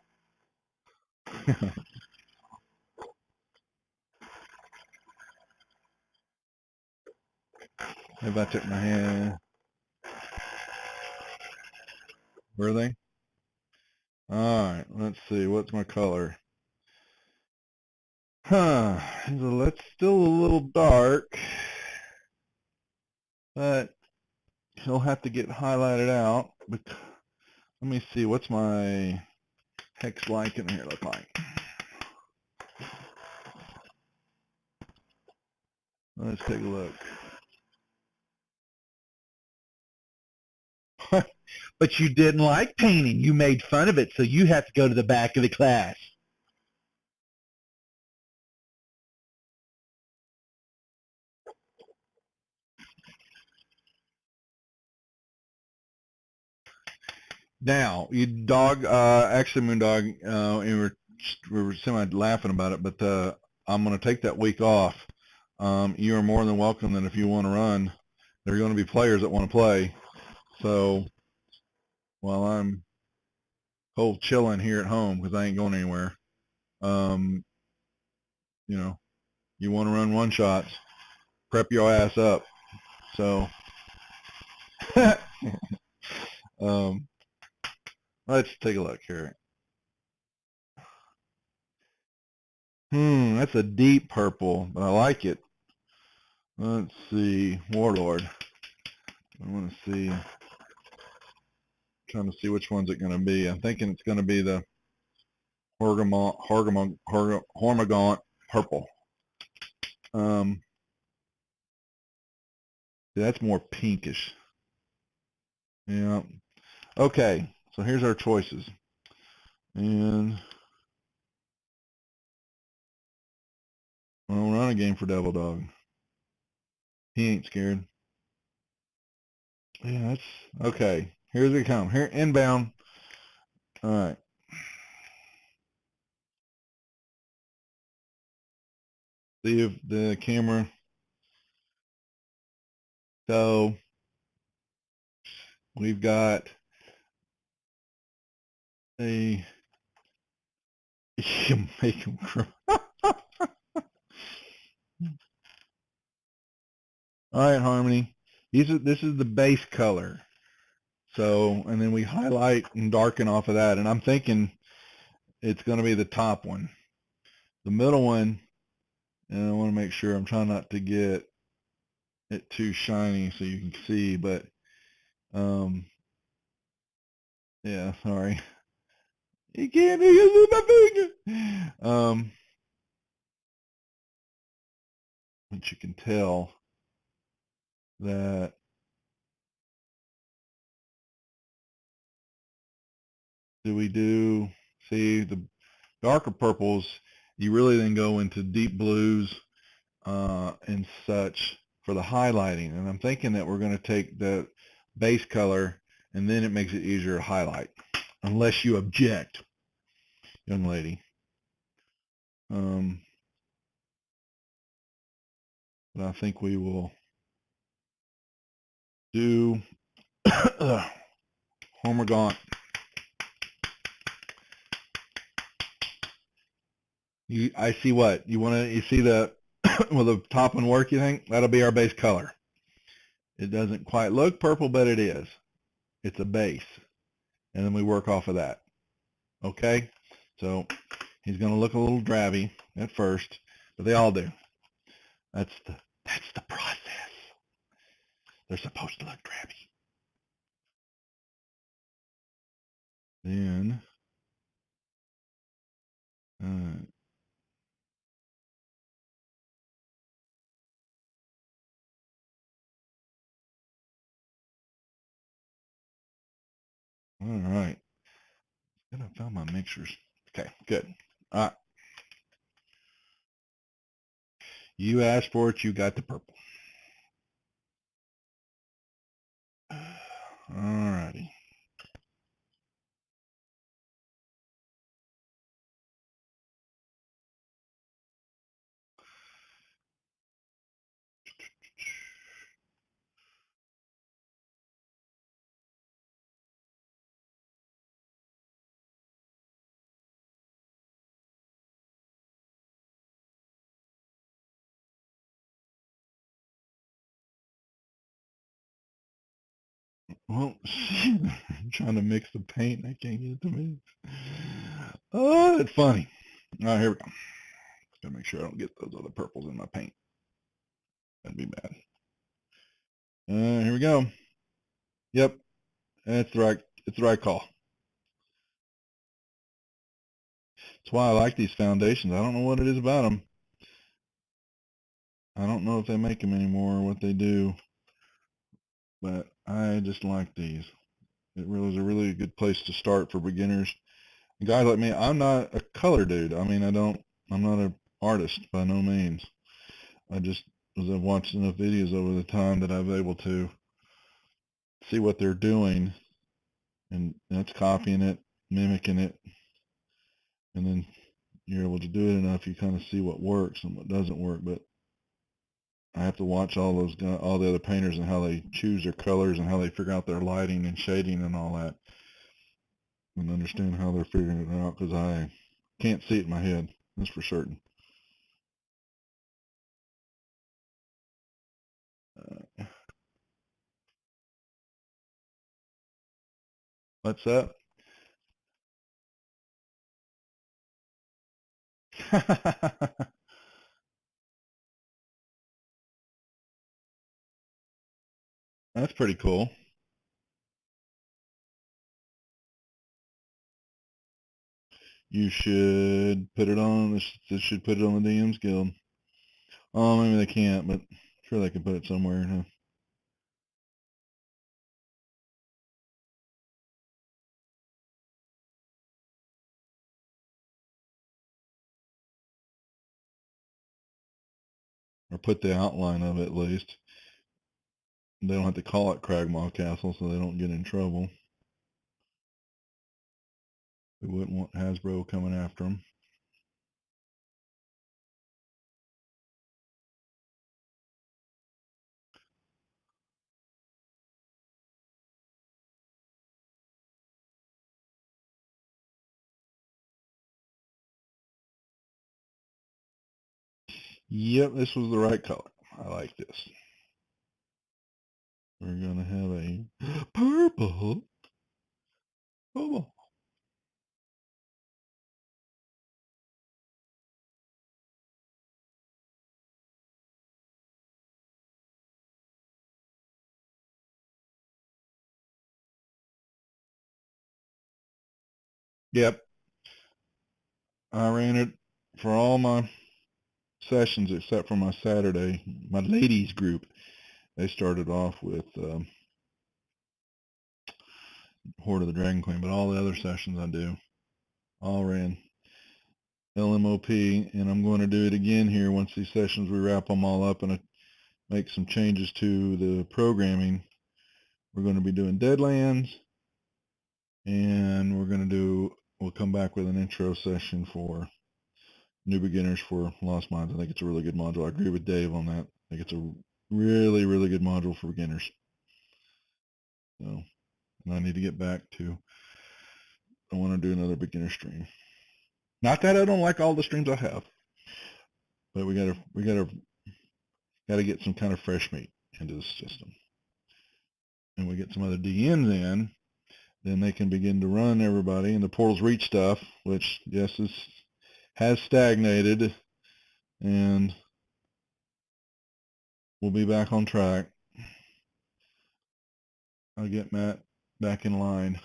S2: Maybe I took my hand. Were they? Alright, let's see. What's my color? So that's still a little dark. But he'll have to get highlighted out. Let me see. What's my hex lichen here look like? Let's take a look. But you didn't like painting. You made fun of it, so you have to go to the back of the class. Now, you dog, actually, Moondog, we were semi-laughing about it, but I'm going to take that week off. You are more than welcome that if you want to run, there are going to be players that want to play. So while I'm cold chilling here at home because I ain't going anywhere, you want to run one-shots, prep your ass up. So let's take a look here. That's a deep purple, but I like it. Let's see, Warlord. I want to see, trying to see which one's it going to be. I'm thinking it's going to be the Hormagaunt purple. That's more pinkish. Yeah. Okay, so here's our choices. And we'll run a game for Devil Dog. He ain't scared. Yeah, that's okay. Here's it come. Here, inbound. All right. See if the camera. So we've got a. You make him cry. All right, Harmony. This is the base color. So, and then we highlight and darken off of that. And I'm thinking it's going to be the top one. The middle one, and I want to make sure I'm trying not to get it too shiny so you can see, but yeah, sorry. You can't use my finger. But you can tell that see the darker purples, you really then go into deep blues and such for the highlighting. And I'm thinking that we're going to take the base color and then it makes it easier to highlight, unless you object, young lady. But I think we will do Homer Gaunt. I see what you see the will the top one work? You think that'll be our base color? It doesn't quite look purple, but it is. It's a base, and then we work off of that. Okay, so he's going to look a little drabby at first, but they all do. That's the process. They're supposed to look drabby. Then, all right. I found my mixers. Okay, good. All right. You asked for it. You got the purple. All righty. Well, I'm trying to mix the paint. I can't get it to mix. Oh, it's funny. All right, here we go. Gotta make sure I don't get those other purples in my paint. That'd be bad. Here we go. Yep, that's the right. It's the right call. That's why I like these foundations. I don't know what it is about them. I don't know if they make them anymore or what they do, but I just like these. It really is a really good place to start for beginners. Guys like me, I'm not a color dude. I mean, I'm not an artist by no means. I just, as I've watched enough videos over the time that I'm able to see what they're doing, and that's copying it, mimicking it, and then you're able to do it enough, you kind of see what works and what doesn't work. But I have to watch all the other painters and how they choose their colors and how they figure out their lighting and shading and all that, and understand how they're figuring it out, because I can't see it in my head. That's for certain. What's that? That's pretty cool. You should put it on. This should put it on the DMs Guild. Oh, maybe they can't, but sure they can put it somewhere. Huh? or put the outline of it at least. They don't have to call it Cragmaw Castle, so they don't get in trouble. We wouldn't want Hasbro coming after them. Yep, this was the right color. I like this. We're going to have a purple Kobold. Yep, I ran it for all my sessions except for my Saturday. My ladies group, they started off with Horde of the Dragon Queen, but all the other sessions I do, all ran LMOP, and I'm going to do it again here once these sessions, we wrap them all up and make some changes to the programming. We're going to be doing Deadlands, and we'll come back with an intro session for new beginners for Lost Mines. I think it's a really good module. I agree with Dave on that. I think it's a really, really good module for beginners. So, and I need to get back to, I want to do another beginner stream. Not that I don't like all the streams I have, but we gotta get some kind of fresh meat into the system. And we get some other DMs in, then they can begin to run everybody. And the Portals Reach stuff, which yes has stagnated, and we'll be back on track. I'll get Matt back in line.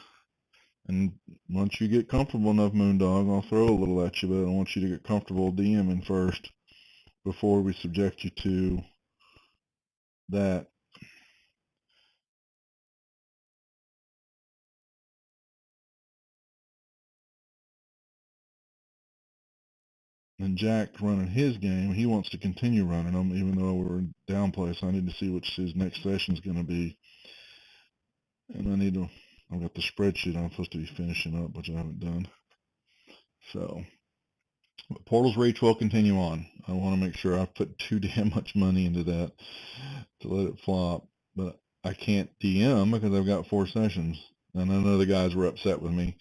S2: And once you get comfortable enough, Moondog, I'll throw a little at you, but I want you to get comfortable DMing first before we subject you to that. And Jack running his game, he wants to continue running them, even though we're in down play, so I need to see what his next session's going to be. And I've got the spreadsheet I'm supposed to be finishing up, which I haven't done. So, Portals Reach will continue on. I want to make sure I put too damn much money into that to let it flop. But I can't DM because I've got 4 sessions. And I know the guys were upset with me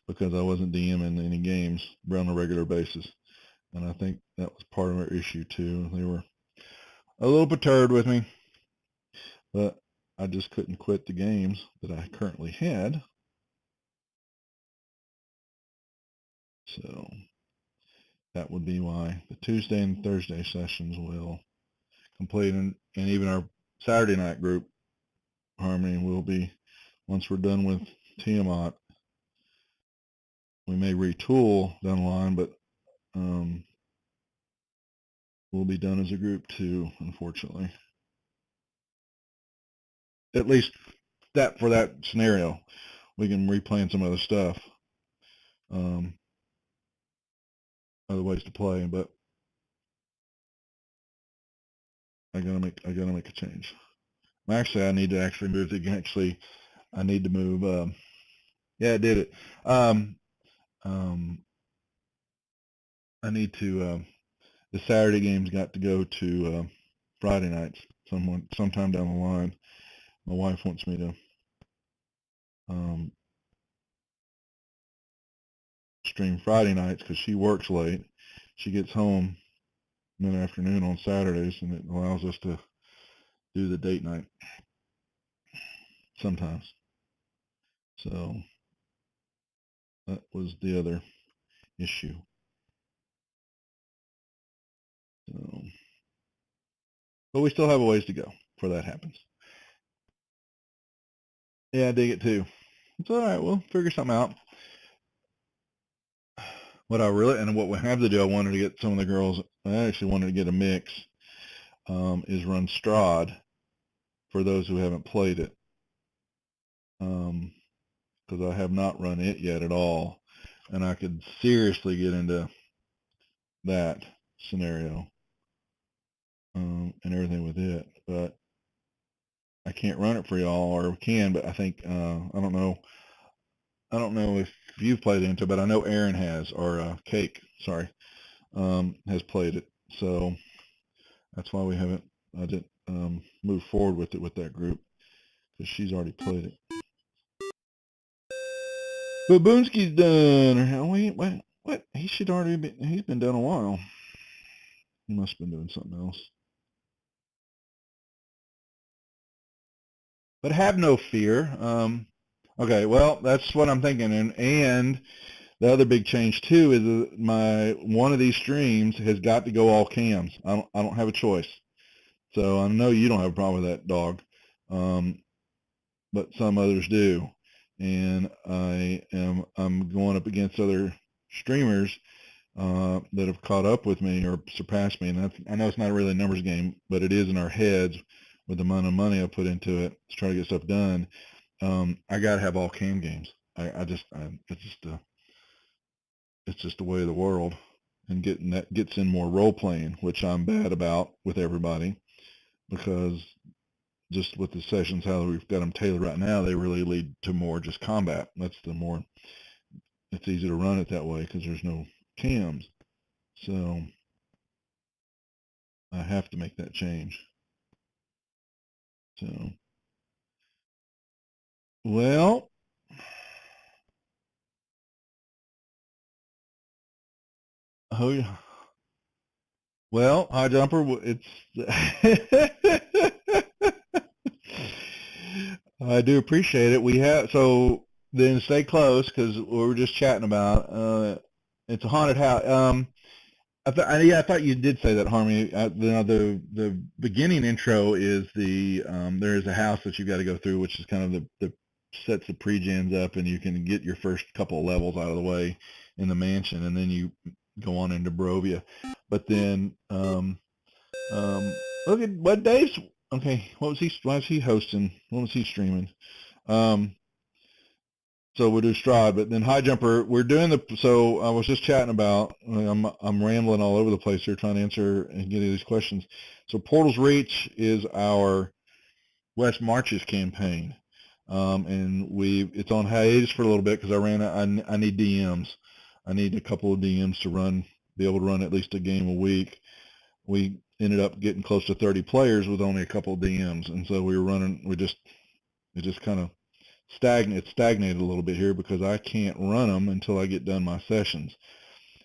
S2: because I wasn't DMing any games on a regular basis. And I think that was part of our issue too. They were a little perturbed with me, but I just couldn't quit the games that I currently had. So that would be why the Tuesday and Thursday sessions will complete, and even our Saturday night group, Harmony, will be, once we're done with Tiamat, we may retool down the line, but we'll be done as a group too, unfortunately. At least that for that scenario. We can replan some other stuff, other ways to play, but I gotta make a change. Actually, I need to move I need to move. Yeah, I did it. I need to. The Saturday games got to go to Friday nights. Sometime down the line. My wife wants me to stream Friday nights because she works late. She gets home mid-afternoon on Saturdays, and it allows us to do the date night sometimes. So that was the other issue. So, but we still have a ways to go before that happens. Yeah, I dig it too. It's all right. We'll figure something out. What we have to do, I wanted to get some of the girls, I actually wanted to get a mix, is run Strahd for those who haven't played it. Because I have not run it yet at all. And I could seriously get into that scenario. and everything with it, but I can't run it for y'all, or can, but I think, I don't know if you've played into it, but I know Aaron has, or Cake, sorry, has played it. So that's why I didn't move forward with it with that group, because she's already played it. But Boonsky's done. Wait, what? He's been done a while. He must have been doing something else. But have no fear. Okay, well, that's what I'm thinking. And the other big change too is one of these streams has got to go all cams. I don't have a choice. So I know you don't have a problem with that, dog. But some others do. And I'm going up against other streamers that have caught up with me or surpassed me. And I know it's not really a numbers game, but it is in our heads with the amount of money I put into it to try to get stuff done. I got to have all cam games. It's just the way of the world, and getting that gets in more role playing, which I'm bad about with everybody, because just with the sessions, how we've got them tailored right now, they really lead to more just combat. It's easy to run it that way because there's no cams. So I have to make that change. So, well, oh yeah. Well, High Jumper, it's I do appreciate it. So then stay close, because we were just chatting about it's a haunted house. I thought you did say that, Harmony. The beginning intro is there is a house that you got to go through, which is kind of the sets the pre-gens up, and you can get your first couple of levels out of the way in the mansion, and then you go on into Barovia. But then look at what Dave's. Okay, what was he? Why was he hosting? What was he streaming? So we'll do Strahd, but then High Jumper, we're doing so I was just chatting about, I'm rambling all over the place here trying to answer and get these questions. So Portal's Reach is our West Marches campaign. And it's on hiatus for a little bit because I need DMs. I need a couple of DMs to be able to run at least a game a week. We ended up getting close to 30 players with only a couple of DMs. And so it just kind of stagnated a little bit here because I can't run them until I get done my sessions.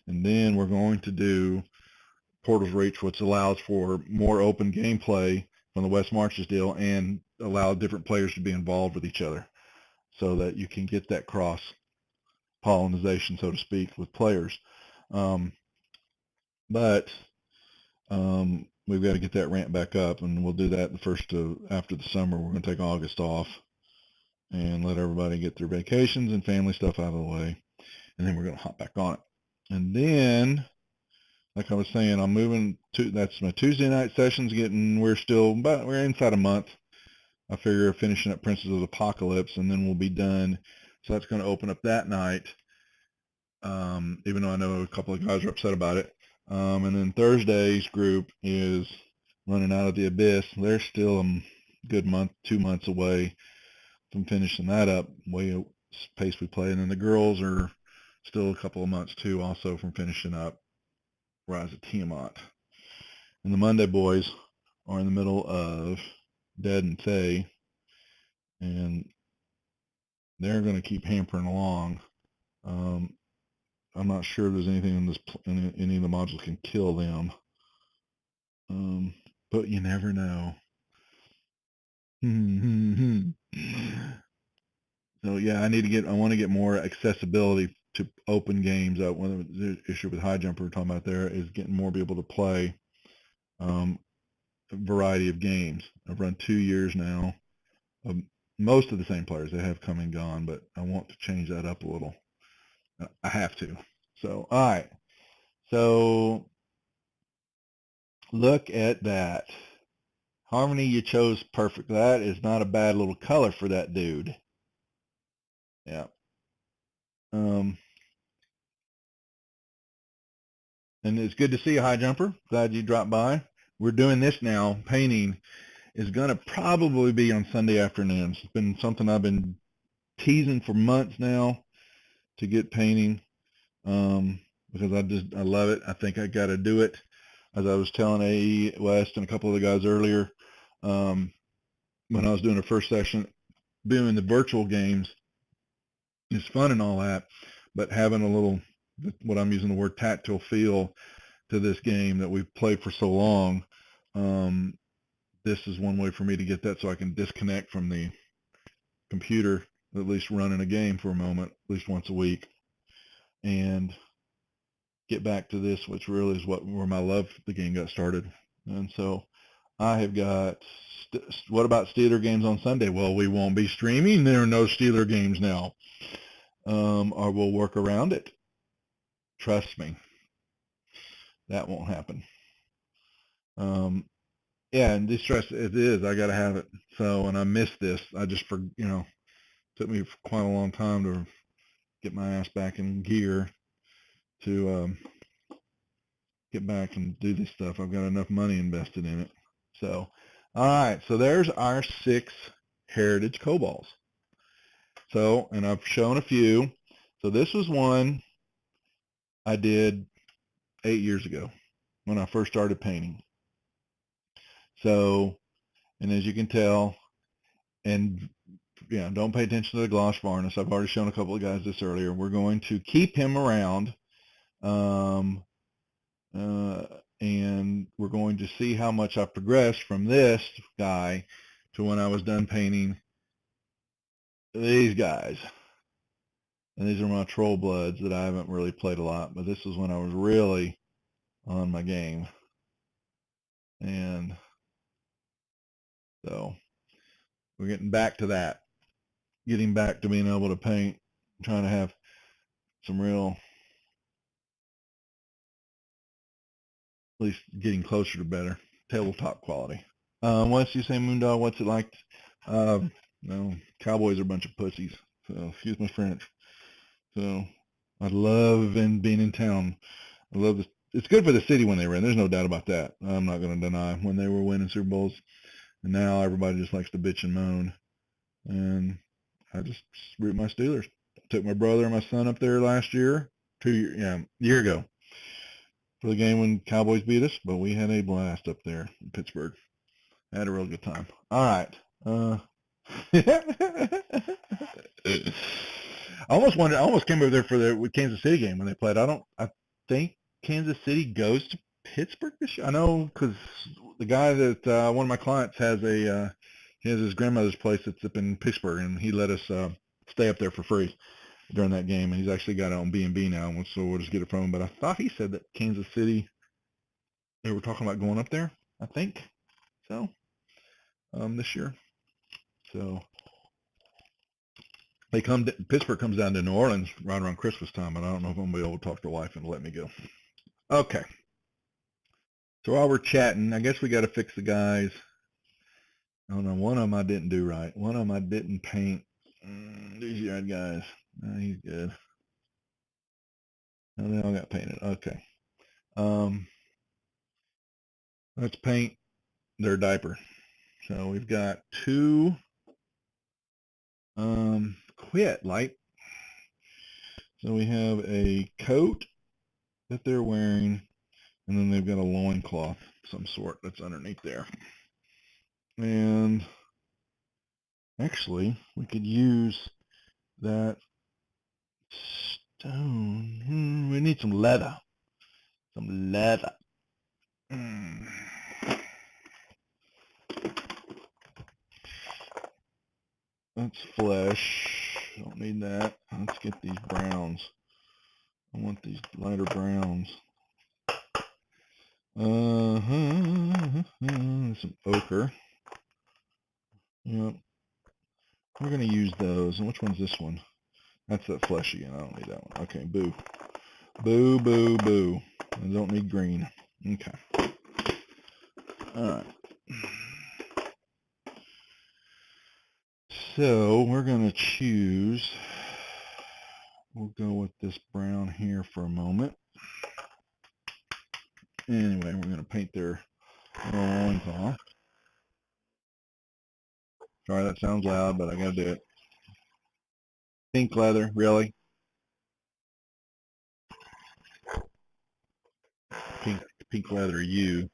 S2: And then we're going to do Portal's Reach, which allows for more open gameplay from the West Marches deal and allow different players to be involved with each other so that you can get that cross pollination, so to speak, with players. But we've got to get that ramp back up, and we'll do that after the summer. We're going to take August off and let everybody get their vacations and family stuff out of the way, and then we're going to hop back on it. And then, like I was saying, I'm moving to, that's my Tuesday night sessions we're inside a month. I figure finishing up Princess of the Apocalypse, and then we'll be done. So that's going to open up that night, even though I know a couple of guys are upset about it. And then Thursday's group is running Out of the Abyss. They're still a good month, 2 months away from finishing that up, way at pace we play. And then the girls are still a couple of months too, also, from finishing up Rise of Tiamat. And the Monday boys are in the middle of Dead and Thay, and they're going to keep hampering along. I'm not sure if there's anything in any of the modules can kill them, but you never know. So yeah, I want to get more accessibility to open games. One of the issue with High Jumper we're talking about there is getting more people to play a variety of games. I've run 2 years now. Most of the same players, they have come and gone, but I want to change that up a little. I have to. So, all right. So look at that. Harmony, you chose perfect. That is not a bad little color for that dude. Yeah. And it's good to see you, High Jumper. Glad you dropped by. we're doing this now, painting, is going to probably be on Sunday afternoons. It's been something I've been teasing for months now to get painting, because I love it. I think I got to do it. As I was telling AE West and a couple of the guys earlier, when I was doing the first session, doing the virtual games is fun and all that, but having a little, what I'm using the word tactile feel to this game that we've played for so long, this is one way for me to get that, so I can disconnect from the computer, at least running a game for a moment, at least once a week, and get back to this, which really is where my love for the game got started. And so I have got, what about Steeler games on Sunday? Well, we won't be streaming. There are no Steeler games now. Or we'll work around it. Trust me. That won't happen. Yeah, and distress it is. I got to have it. So, and I missed this. I just, took me quite a long time to get my ass back in gear to get back and do this stuff. I've got enough money invested in it. So, all right. So there's our 6 Heritage Kobolds. So, and I've shown a few. So this was one I did 8 years ago when I first started painting. So, and as you can tell, and yeah, don't pay attention to the gloss varnish. I've already shown a couple of guys this earlier. We're going to keep him around, and we're going to see how much I've progressed from this guy to when I was done painting these guys. And these are my Troll Bloods that I haven't really played a lot, but this is when I was really on my game. And so we're getting back to that, getting back to being able to paint, trying to have some real, at least getting closer to better tabletop quality. Once you say Moondog, what's it like? No, cowboys are a bunch of pussies. So excuse my French. So I love being in town. I love this. It's good for the city when they win. There's no doubt about that. I'm not going to deny when they were winning Super Bowls. And now everybody just likes to bitch and moan. And I just root my Steelers. I took my brother and my son up there last year, a year ago, for the game when Cowboys beat us. But we had a blast up there in Pittsburgh. I had a real good time. All right. I almost came over there for the Kansas City game when they played. I think Kansas City goes to Pittsburgh this year. I know because the guy that one of my clients has he has his grandmother's place that's up in Pittsburgh, and he let us stay up there for free during that game. And he's actually got it on B&B now, so we'll just get it from him. But I thought he said that Kansas City, they were talking about going up there, I think so, this year. So Pittsburgh comes down to New Orleans right around Christmas time, and I don't know if I'm going to be able to talk to the wife and let me go. Okay. So while we're chatting, I guess we got to fix the guys. I don't know. One of them I didn't do right. One of them I didn't paint. These yard guys. He's good. Oh, they all got painted. Okay. Let's paint their diaper. So we've got 2 quit light. So we have a coat that they're wearing, and then they've got a loincloth of some sort that's underneath there. And actually, we could use that stone. We need some leather. Some leather. That's flesh. Don't need that. Let's get these browns. I want these lighter browns. Some ochre. Yep. We're going to use those. And which one's this one? That's that flesh again. I don't need that one. Okay, boo. Boo, boo, boo. I don't need green. Okay. Alright. So, we're going to choose, we'll go with this brown here for a moment. Anyway, we're going to paint their loincloth. Sorry, that sounds loud, but I gotta do it. Pink leather, really? Pink leather, you.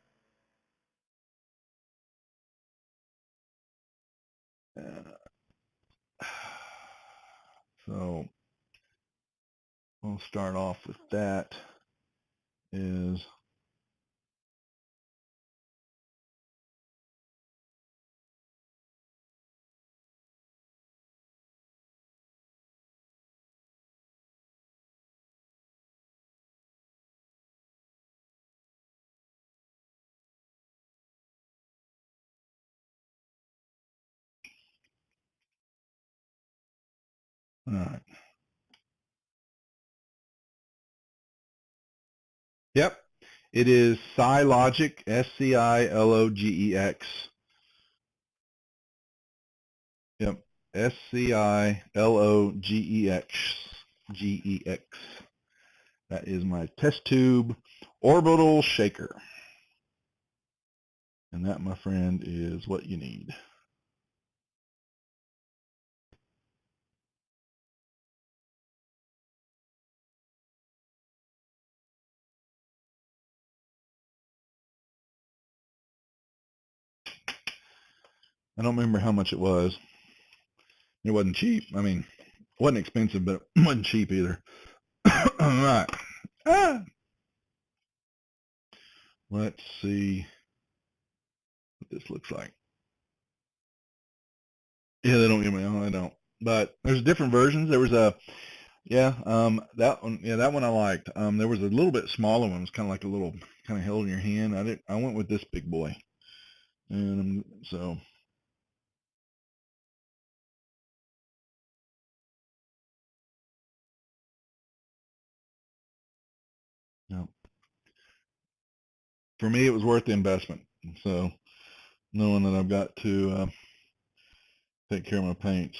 S2: So we'll start off with that. Is all right. Yep. It is Scilogic, Scilogix. Yep. Scilogix. Gex. That is my test tube orbital shaker. And that, my friend, is what you need. I don't remember how much it was. It wasn't cheap. I mean, it wasn't expensive, but it wasn't cheap either. All right. Let's see what this looks like. Yeah, they don't give me. Oh, I don't. But there's different versions. There was a that one I liked. There was a little bit smaller one. It was kind of like a little kind of held in your hand. I went with this big boy, and so you know, for me it was worth the investment. So knowing that I've got to take care of my paints.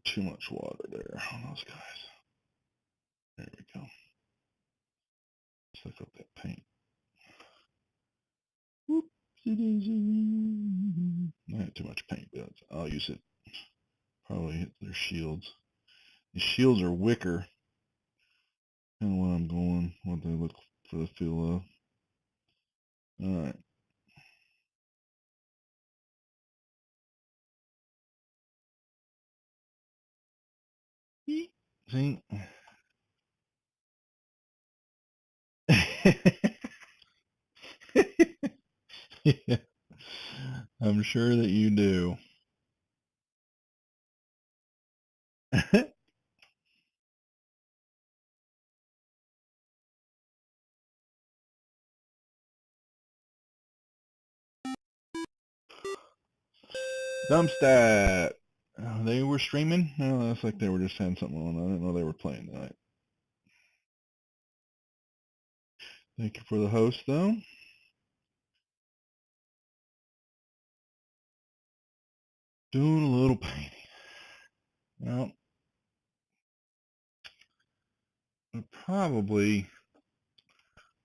S2: Too much water there on those guys. There we go. Suck up that paint. Whoopsie daisy. I had too much paint, but I'll use it. Probably hit their shields. The shields are wicker. Kind of where I'm going, what they look for the feel of. All right. See? Yeah, I'm sure that you do. Dumpstat. They were streaming? No, that's like they were just having something on. I didn't know they were playing tonight. Thank you for the host, though. Doing a little painting. Well, probably,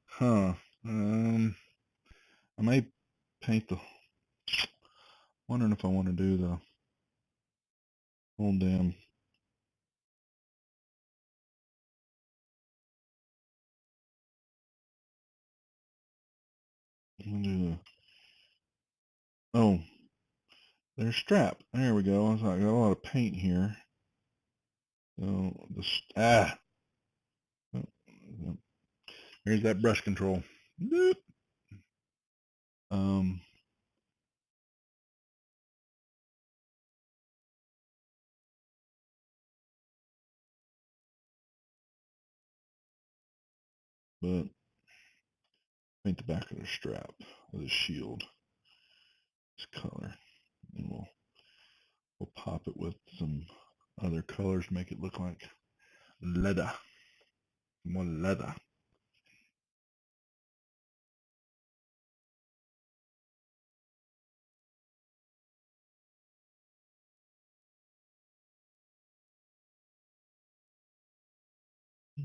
S2: huh? I may paint the. Wondering if I want to do the whole damn. I'm gonna do the. Oh, there's strap. There we go. I got a lot of paint here. So the There's that brush control. Boop. Um, but paint the back of the strap of the shield this color, and we'll pop it with some other colors, make it look like leather, more leather. Yep.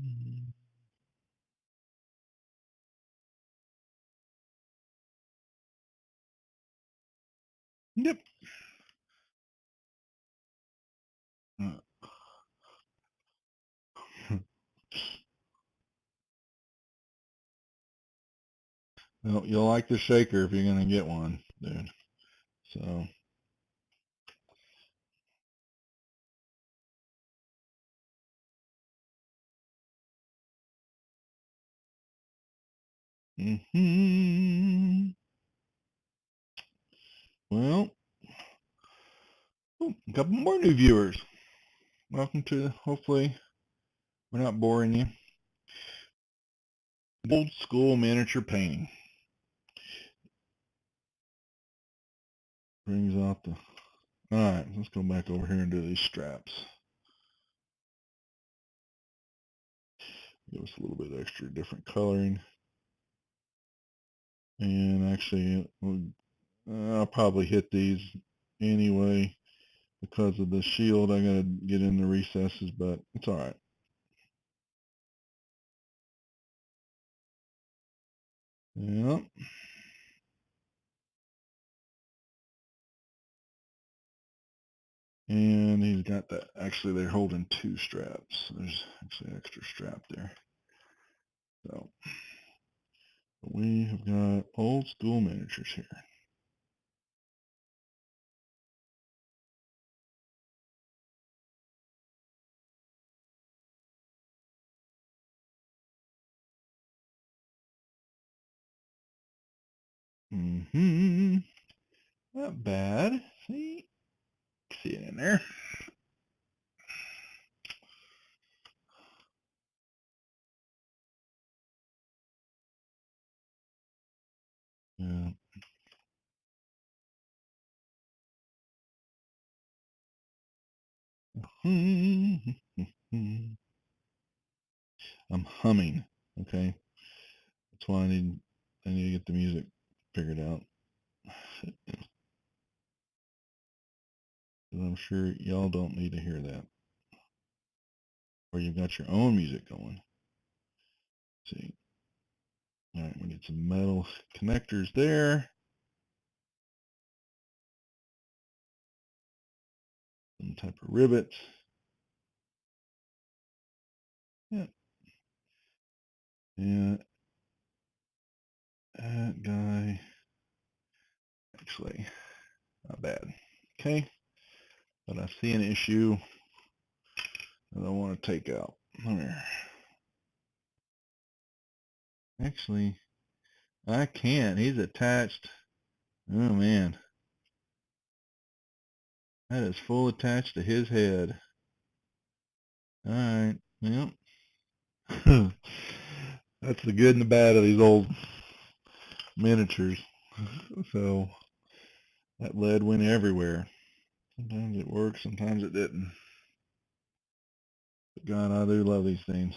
S2: Well, you'll like the shaker if you're gonna get one, dude. So. Well, a couple more new viewers. Welcome to, hopefully, we're not boring you. Old school miniature painting. Brings out the... Alright, let's go back over here and do these straps. Give us a little bit extra different coloring. And actually, I'll probably hit these anyway because of the shield. I gotta get in the recesses, but it's alright. Yep. And he's got that. Actually, they're holding two straps. There's actually an extra strap there. So we have got old school miniatures here. Not bad. See it in there. Yeah. I'm humming. Okay. That's why I need to get the music figured out. I'm sure y'all don't need to hear that. Or you've got your own music going. Let's see. All right, we need some metal connectors there. Some type of rivets. Yeah. Yeah. That guy. Actually, not bad. Okay. But I see an issue that I want to take out. Come here. Actually, I can't. He's attached. Oh, man. That is full attached to his head. All right. Well, that's the good and the bad of these old miniatures. So that lead went everywhere. Sometimes it worked, sometimes it didn't. But God, I do love these things.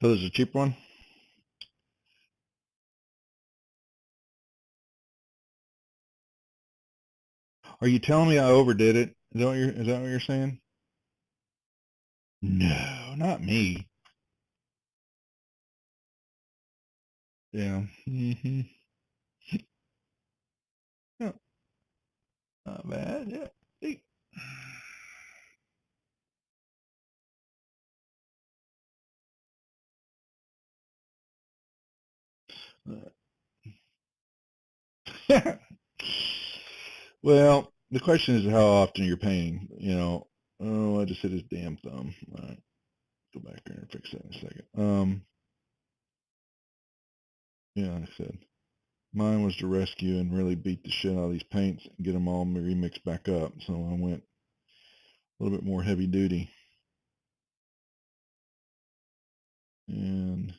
S2: So there's a cheap one. Are you telling me I overdid it? Is that what you're saying? No, not me. Yeah. Yeah. Not bad. Yeah. Hey. Well, the question is how often you're painting. You know. Oh, I just hit his damn thumb. All right. Go back there and fix that in a second. Yeah, like I said, mine was to rescue and really beat the shit out of these paints and get them all remixed back up. So I went a little bit more heavy duty. And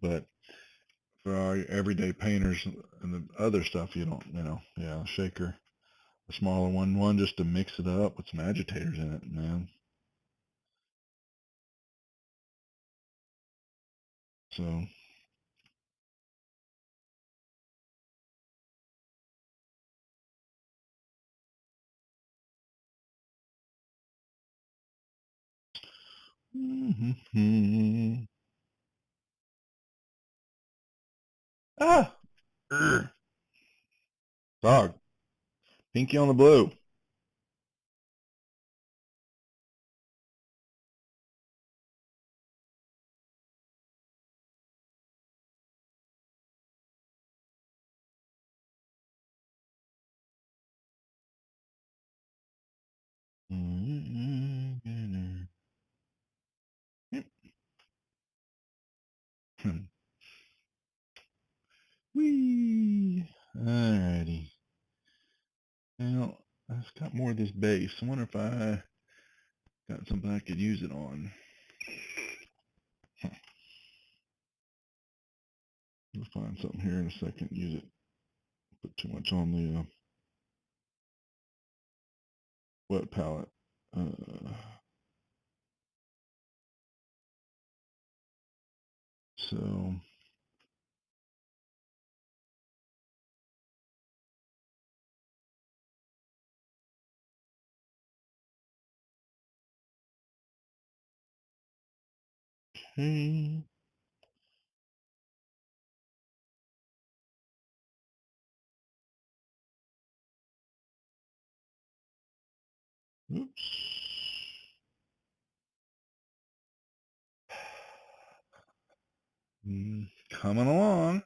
S2: But for our everyday painters and the other stuff, you don't, yeah, shaker, a smaller one just to mix it up with some agitators in it, man. So, ah, Urgh. Dog, pinky on the blue. Whee! Alrighty. Now, I've got more of this base. I wonder if I got something I could use it on. We'll find something here in a second. Use it. Put too much on the wet palette. So, okay. Oops. Coming along.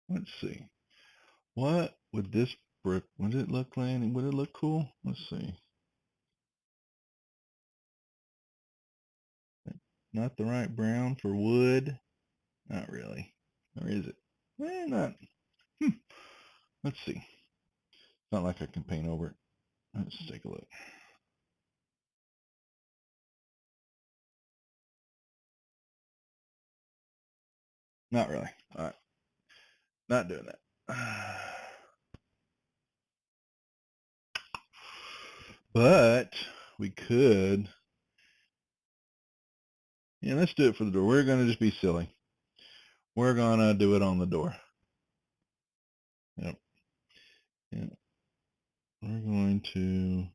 S2: Let's see. What would this brick, would it look like? Would it look cool? Let's see. Not the right brown for wood. Not really. Or is it? Not. Let's see. It's not like I can paint over it. Let's take a look. Not really. All right. Not doing that. But we could. Yeah, let's do it for the door. We're going to just be silly. We're going to do it on the door. Yep. Yep. We're going to.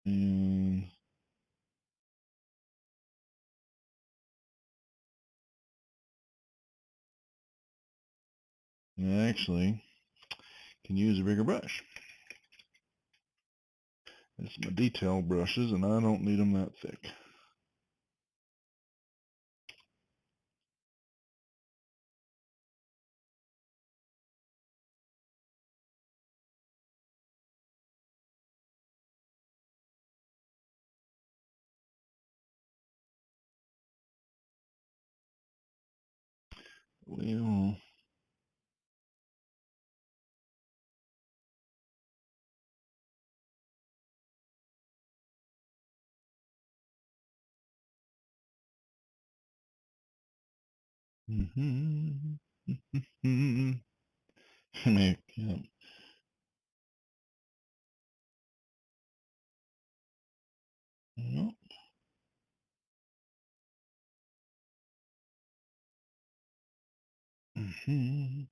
S2: And actually can use a bigger brush. It's my detail brushes, and I don't need them that thick. Well, make, yeah. Nope. And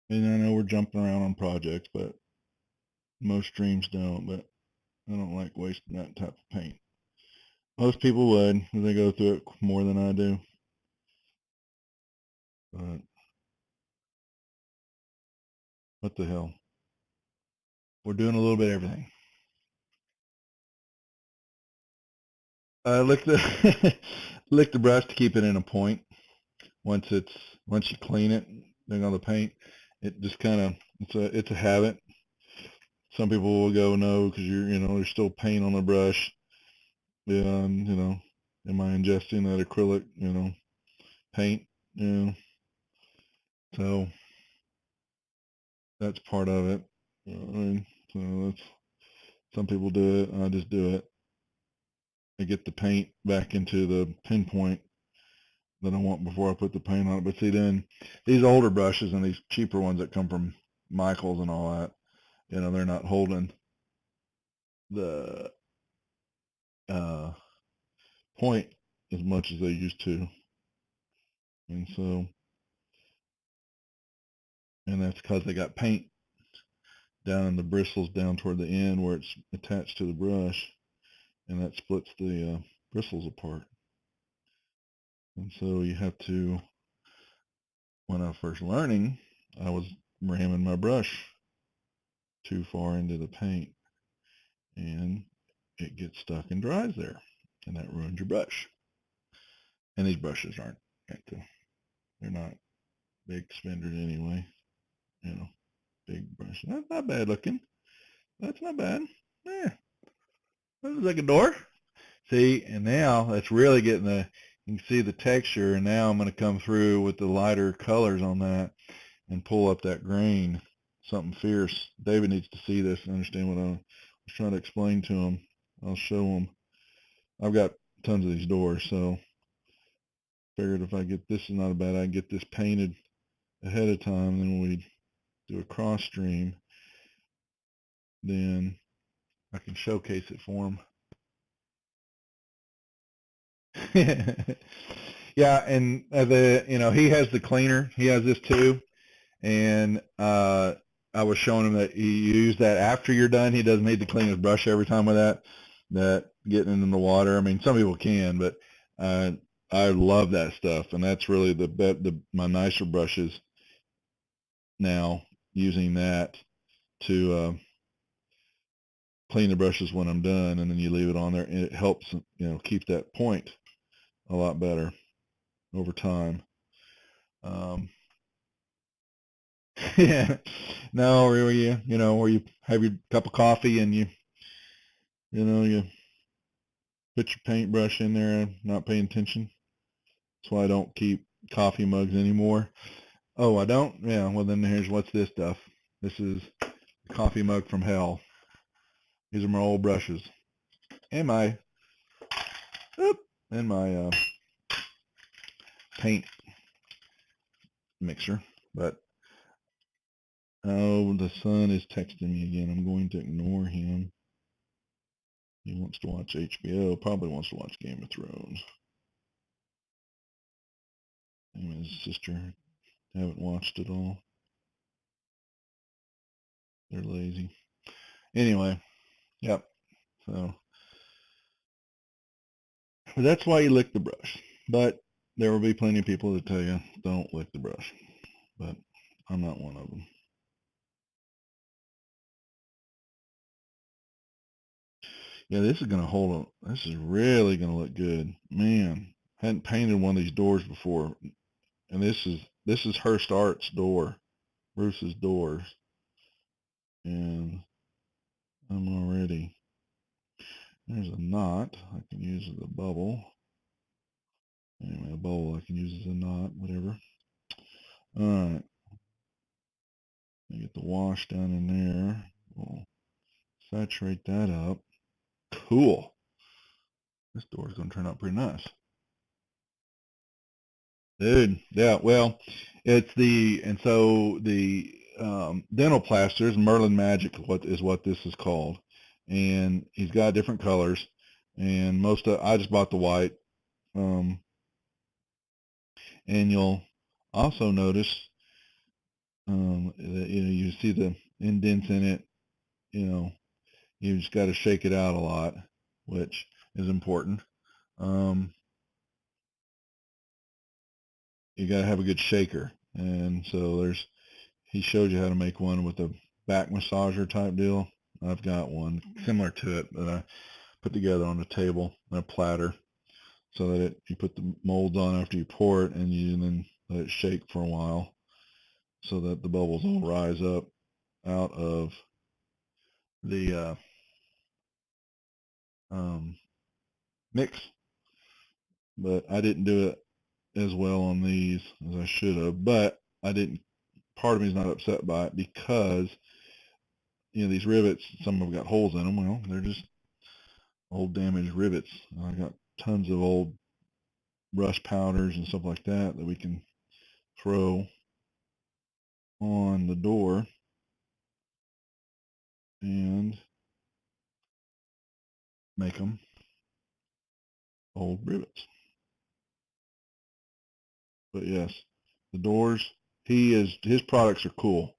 S2: I know we're jumping around on projects, but most streams don't. But I don't like wasting that type of paint. Most people would, because they go through it more than I do. But what the hell? We're doing a little bit of everything. Lick the lick the brush to keep it in a point. Once you clean it, then on the paint, it just kind of it's a habit. Some people will go no because there's still paint on the brush. Yeah, and, am I ingesting that acrylic, paint? So that's part of it. So that's, some people do it. I just do it. I get the paint back into the pinpoint that I want before I put the paint on it. But see, then these older brushes and these cheaper ones that come from Michaels and all that, they're not holding the uh, point as much as they used to. And so, and that's because they got paint down in the bristles down toward the end where it's attached to the brush, and that splits the bristles apart. And so you have to, when I was first learning, I was ramming my brush too far into the paint, and it gets stuck and dries there, and that ruins your brush. And these brushes aren't, they're not big spenders anyway, big brush. That's not bad looking. That's not bad. Yeah, that looks like a door. See, and now that's really getting you can see the texture, and now I'm going to come through with the lighter colors on that and pull up that grain, something fierce. David needs to see this and understand what I was trying to explain to him. I'll show him. I've got tons of these doors, so figured if I get this is not a bad idea, I get this painted ahead of time, then when we do a cross stream, then I can showcase it for him. Yeah, and he has the cleaner. He has this too, and I was showing him that you use that after you're done. He doesn't need to clean his brush every time with that. That getting it in the water. I mean, some people can, but I love that stuff, and that's really my nicer brushes now, using that to clean the brushes when I'm done, and then you leave it on there, and it helps keep that point a lot better over time. Yeah, no, where you have your cup of coffee and you put your paintbrush in there and not paying attention. That's why I don't keep coffee mugs anymore. Oh, I don't? Yeah, well then what's this stuff? This is a coffee mug from hell. These are my old brushes. And my paint mixer. But oh, the son is texting me again. I'm going to ignore him. He wants to watch HBO, probably wants to watch Game of Thrones. Him and his sister haven't watched it all. They're lazy. Anyway, yep. So that's why you lick the brush. But there will be plenty of people that tell you don't lick the brush. But I'm not one of them. Yeah, this is gonna hold up. This is really gonna look good. Man, hadn't painted one of these doors before, and this is Hearst Art's door, Bruce's doors, and I'm already. There's a knot I can use as a bubble. Anyway, a bubble I can use as a knot, whatever. All right, I get the wash down in there. We'll saturate that up. Cool. This door's gonna turn out pretty nice. Dude, yeah, well, so the dental plasters, Merlin Magic, what this is called, and he's got different colors, and I just bought the white, and you'll also notice that you see the indents in it. You just got to shake it out a lot, which is important. You got to have a good shaker, and so he showed you how to make one with a back massager type deal. I've got one similar to it that I put together on a table on a platter, so that you put the molds on after you pour it, and you then let it shake for a while, so that the bubbles all rise up out of the mix, but I didn't do it as well on these as I should have. But I didn't. Part of me is not upset by it because these rivets, some of them got holes in them. Well, they're just old damaged rivets. I got tons of old rust powders and stuff like that that we can throw on the door and make them old rivets. But yes, the doors, his products are cool.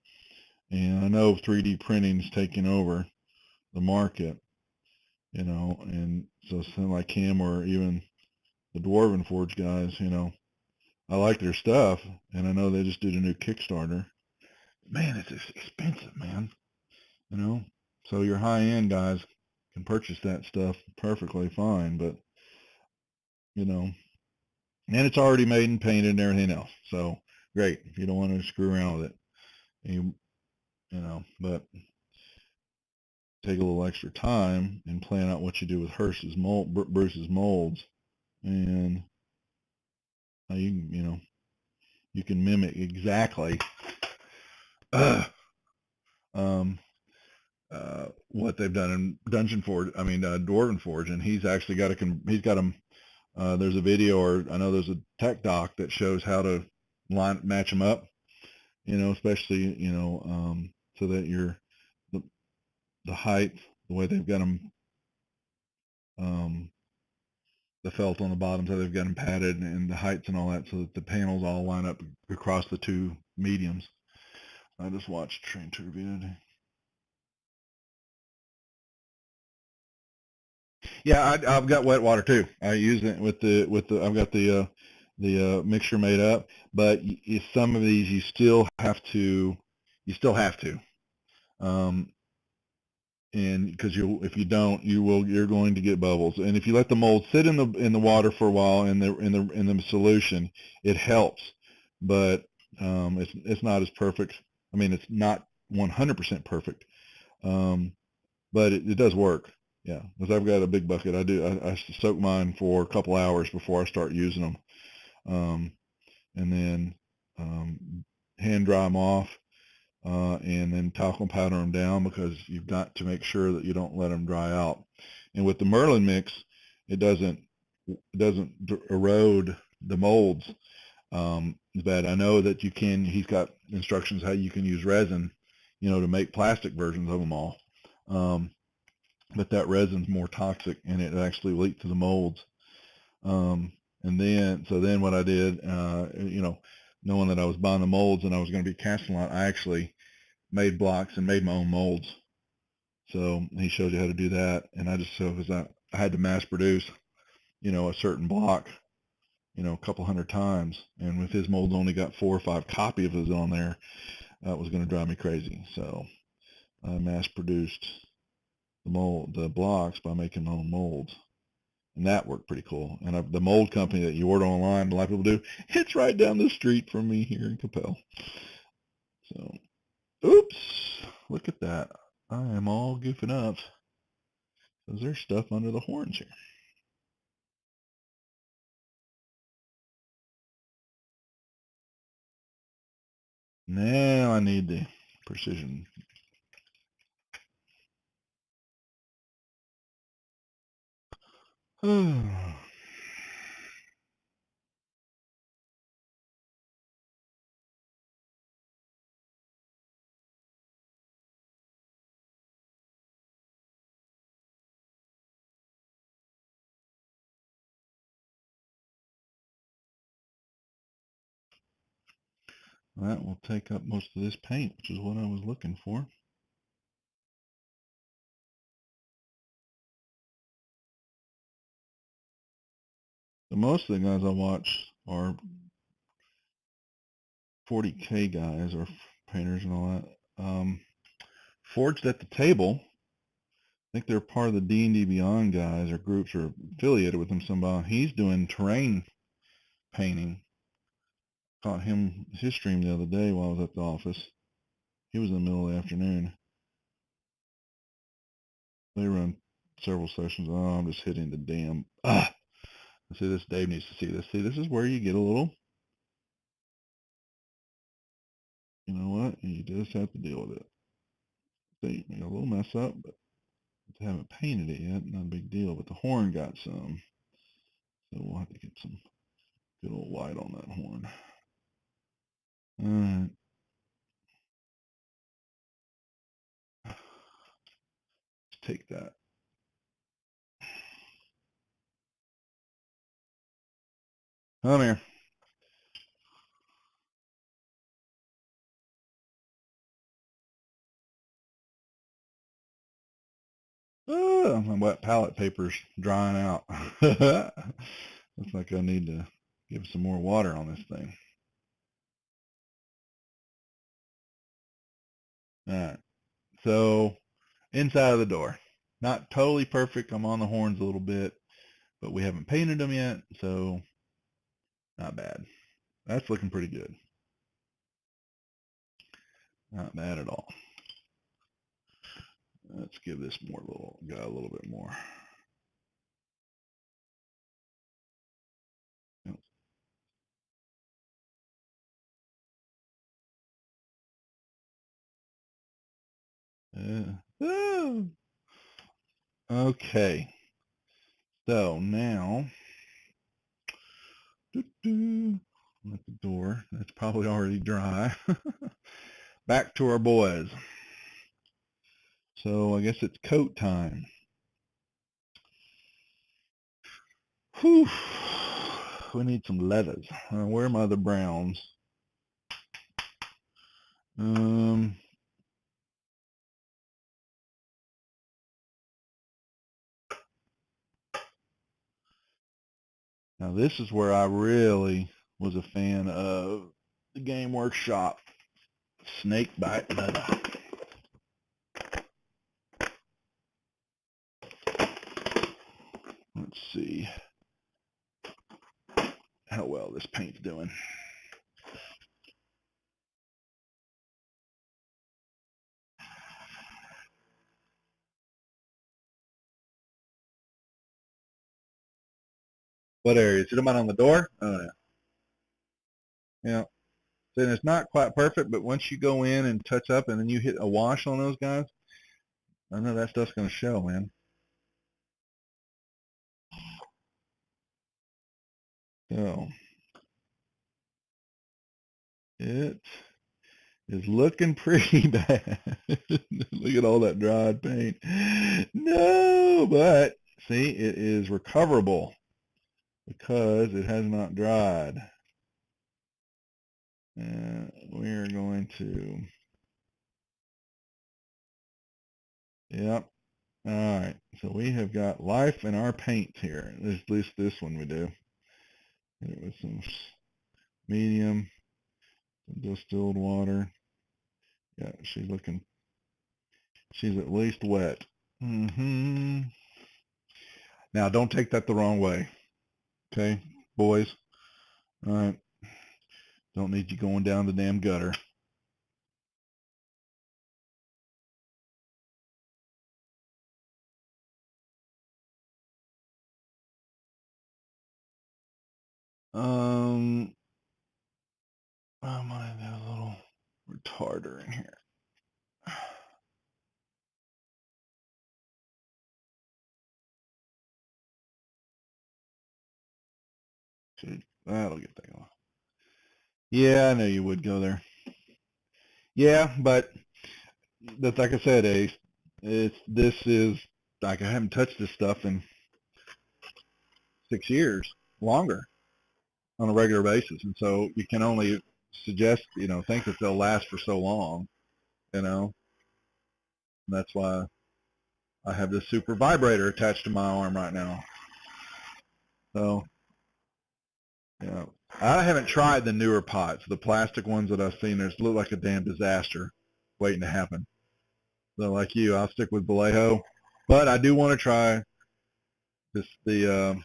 S2: And I know 3D printing's taking over the market, and so something like him or even the Dwarven Forge guys, I like their stuff, and I know they just did a new Kickstarter. Man, it's expensive, man. So your high-end guys can purchase that stuff perfectly fine, but and it's already made and painted and everything else. So great if you don't want to screw around with it. But take a little extra time and plan out what you do with Bruce's molds, and how you can mimic exactly what they've done in Dwarven Forge, and he's actually he's got them. There's a video, or I know there's a tech doc that shows how to match them up. Especially so that the height, the way they've got them, the felt on the bottom, so they've got them padded, and the heights and all that, so that the panels all line up across the two mediums. I just watched Train to Review. Yeah, I've got wet water too. I use it with the I've got the mixture made up, but some of these you still have to, um, and because if you don't, you're going to get bubbles. And if you let the mold sit in the water for a while in the solution, it helps, but it's not as perfect. I mean, it's not 100% perfect, but it does work. Yeah, because I've got a big bucket. I soak mine for a couple hours before I start using them, and then hand dry them off, and then talcum powder them down, because you've got to make sure that you don't let them dry out. And with the Merlin mix, it doesn't erode the molds as bad. I know that you can. He's got instructions how you can use resin, to make plastic versions of them all. But that resin's more toxic, and it actually leaked to the molds. And then what I did, knowing that I was buying the molds and I was going to be casting a lot, I actually made blocks and made my own molds. So he showed you how to do that, and because I had to mass produce, a certain block, a couple hundred times, and with his molds only got 4 or 5 copies of it on there, that was going to drive me crazy. So I mass produced the blocks by making my own molds, and that worked pretty cool. And the mold company that you order online, a lot of people do, it's right down the street from me here in Capel. So, oops, look at that. I am all goofing up because there's stuff under the horns here. Now I need the precision. That will take up most of this paint, which is what I was looking for. So most of the guys I watch are 40K guys, or painters and all that. Forged at the Table, I think they're part of the D&D Beyond guys, or groups, or affiliated with them somehow. He's doing terrain painting. Caught his stream the other day while I was at the office. He was in the middle of the afternoon. They run several sessions. Oh, I'm just hitting the damn. See this. Dave needs to see this. See, this is where you get a little. You know what? You just have to deal with it. See, you got a little mess up, but I haven't painted it yet. Not a big deal. But the horn got some, so we'll have to get some good old white on that horn. All right. Let's take that. Come here. Oh, my wet palette paper's drying out. Looks like I need to give some more water on this thing. All right. So inside of the door, not totally perfect. I'm on the horns a little bit, but we haven't painted them yet, so not bad. That's looking pretty good. Not bad at all. Let's give this guy a little bit more. Okay. So now, at the door, that's probably already dry. Back to our boys. So I guess it's coat time. Whew. We need some leathers. Where are my other browns? Now this is where I really was a fan of the Game Workshop snakebite leather. Let's see how well this paint's doing. What area? See the one on the door? Oh, yeah. Yeah. Then it's not quite perfect, but once you go in and touch up and then you hit a wash on those guys, I know that stuff's going to show, man. So it is looking pretty bad. Look at all that dried paint. No, but see, it is recoverable because it has not dried. And we are going to, yep. All right, so we have got life in our paints here. At least this one we do. It was some medium, some distilled water. Yeah, she's at least wet. Now, don't take that the wrong way. Okay, boys? All right. Don't need you going down the damn gutter. I might have a little retarder in here. That'll get that going. Yeah, I know you would go there. Yeah, but that's like I said, Ace. This is like I haven't touched this stuff in 6 years, longer, on a regular basis, and so you can only suggest, think that they'll last for so long, And that's why I have this super vibrator attached to my arm right now. So, yeah, I haven't tried the newer pots. The plastic ones that I've seen, there's look like a damn disaster waiting to happen. So, like you, I'll stick with Vallejo, but I do want to try the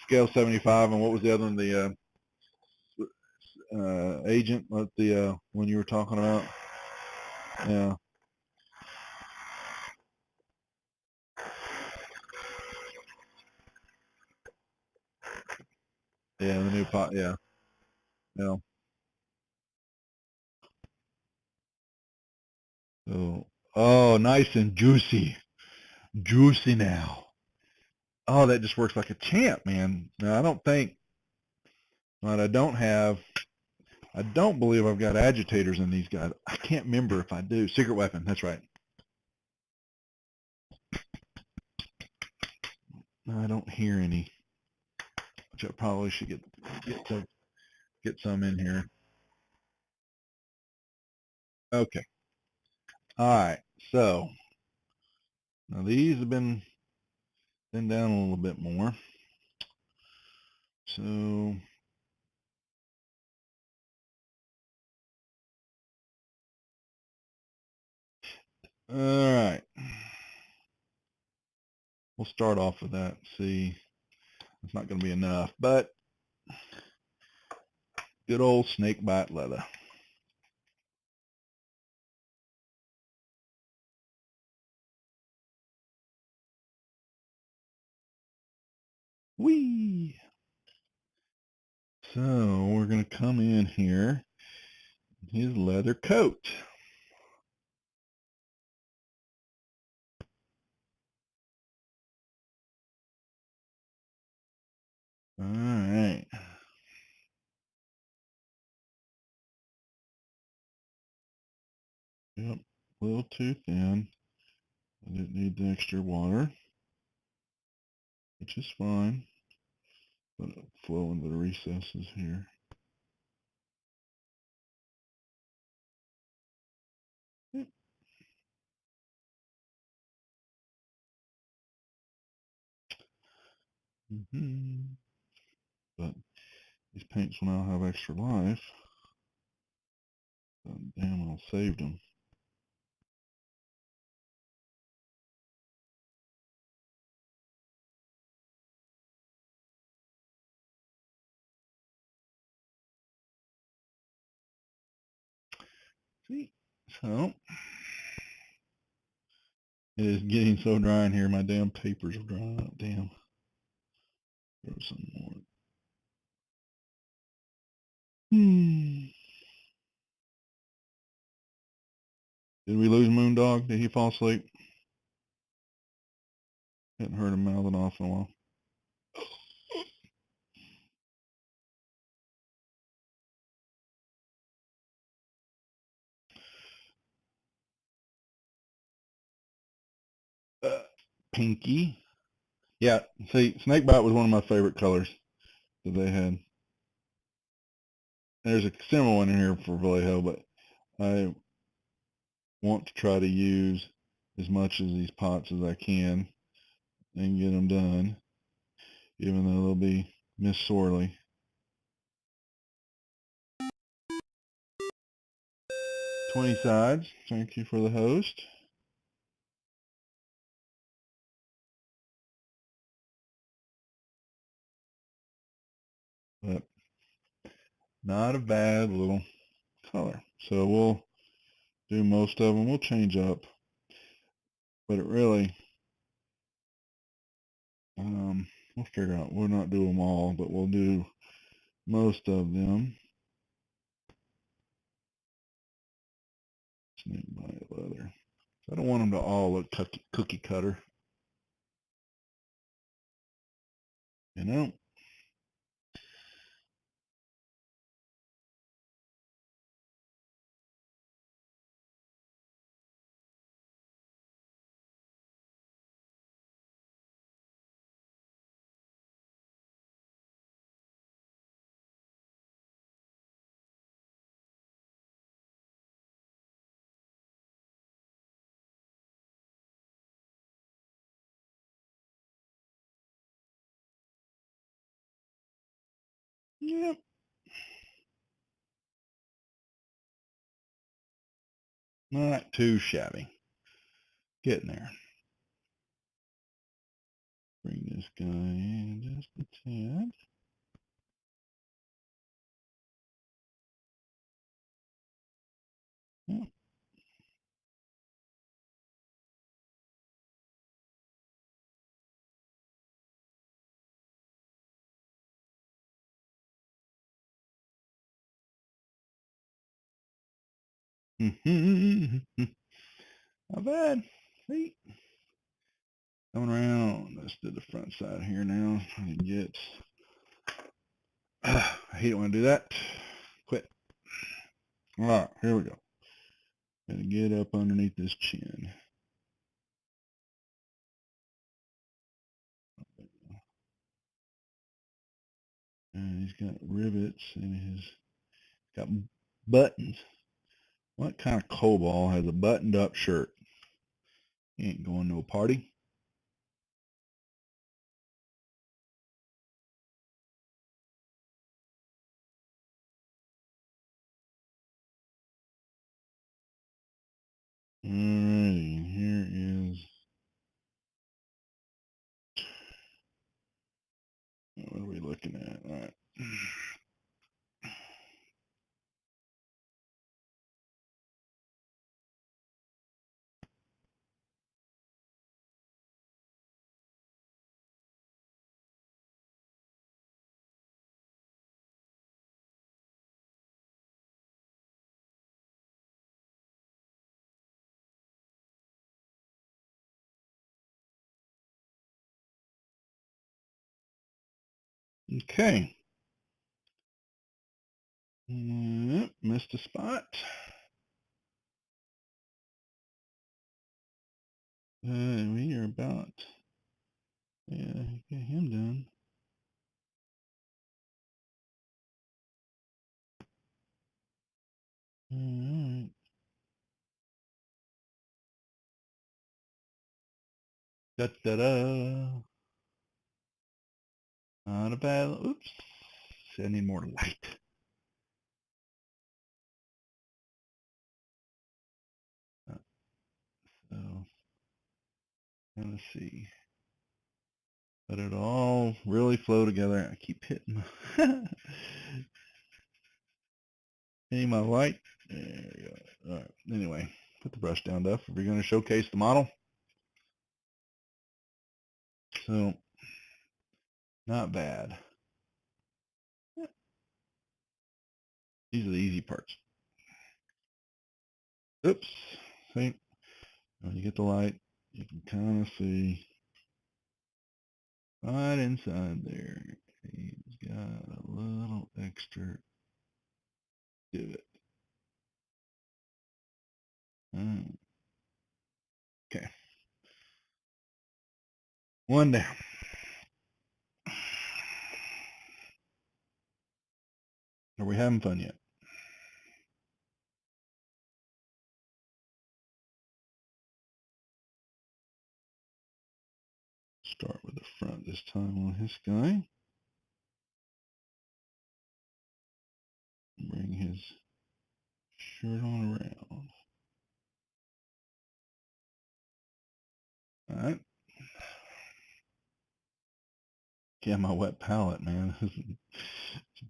S2: scale 75, and what was the other one? The agent, what the one you were talking about? Yeah. Yeah, the new pot. Yeah. Yeah. So, oh, nice and juicy. Juicy now. Oh, that just works like a champ, man. Now, I don't think, but I don't believe I've got agitators in these guys. I can't remember if I do. Secret weapon. That's right. No, I don't hear any, which I probably should get some in here. Okay. All right. So now these have been down a little bit more. So all right. We'll start off with that. See, it's not going to be enough, but good old snake bite leather. Whee! So we're going to come in here. His leather coat. All right. Yep. A little too thin. I didn't need the extra water, which is fine. Let it flow into the recesses here. Yep. But these paints will now have extra life. So damn, I saved them. See? So it is getting so dry in here. My damn papers are drying up. Damn. Throw some more. Did we lose Moondog? Did he fall asleep? Hadn't heard him mouthing off in a while. Pinky. Yeah, see, Snakebite was one of my favorite colors that they had. There's a similar one in here for Vallejo, but I want to try to use as much of these pots as I can and get them done, even though they'll be missed sorely. "20 sides. Thank you for the host." But not a bad little color. So we'll do most of them. We'll change up, but it really, we'll figure out. We'll not do them all, but we'll do most of them. Snake bite leather. I don't want them to all look cookie cutter. You know? Yep. Not too shabby. Getting there. Bring this guy in just a tad. Yep. Not bad. See? Coming around. Let's do the front side here now. I can get. I hate it when I do that. Quit. All right, here we go. Gotta get up underneath this chin. And he's got rivets and he's got buttons. What kind of kobold has a buttoned up shirt? He ain't going to no party. Alrighty, here is. What are we looking at? All right. Okay. Yep, missed a spot. We are about. Yeah, get him done. All right. Da da da. Not a bad. Oops. I need more light. So, let's see. Let it all really flow together. I keep hitting. Hitting my light. There we go. All right. Anyway, put the brush down, Duff. We're going to showcase the model. So, not bad. These are the easy parts. Oops. See? When you get the light, you can kind of see right inside there. He's got a little extra divot. Okay. One down. Are we having fun yet? Start with the front this time on this guy. Bring his shirt on around. All right. Yeah, my wet palette, man. It's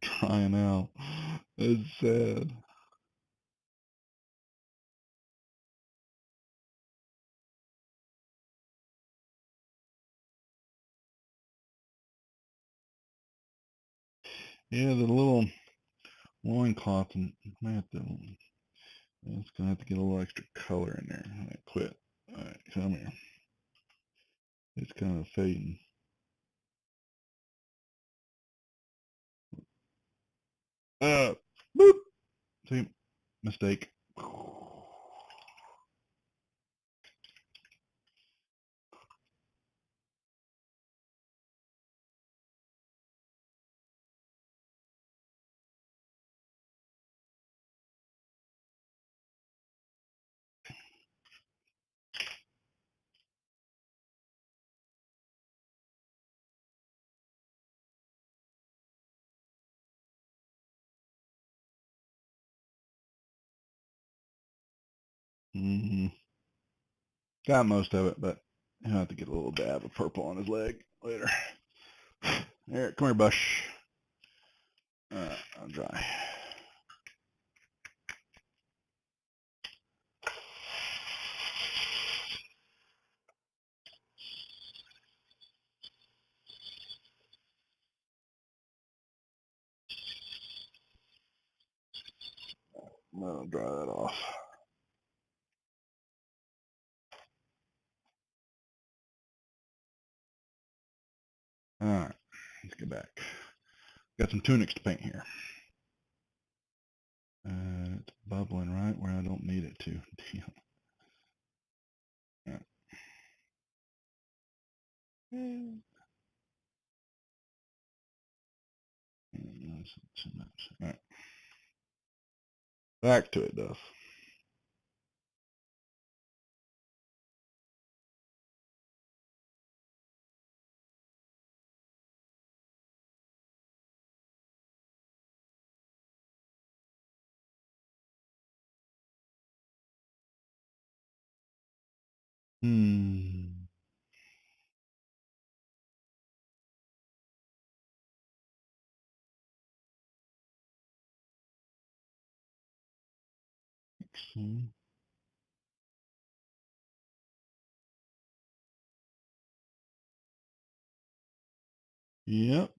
S2: drying out. It's sad. Yeah, the little loincloth, might have to, it's going to have to get a little extra color in there. All right, quit. All right, come here. It's kind of fading. Boop. See, mistake. Mm-hmm. Got most of it, but he'll have to get a little dab of purple on his leg later. There, come here, Bush. I'll dry. I'll dry that off. All right, let's get back. Got some tunics to paint here. It's bubbling right where I don't need it to. Damn. All right. That's too much. All right. Back to it, Duff. Hmm. See. Yep.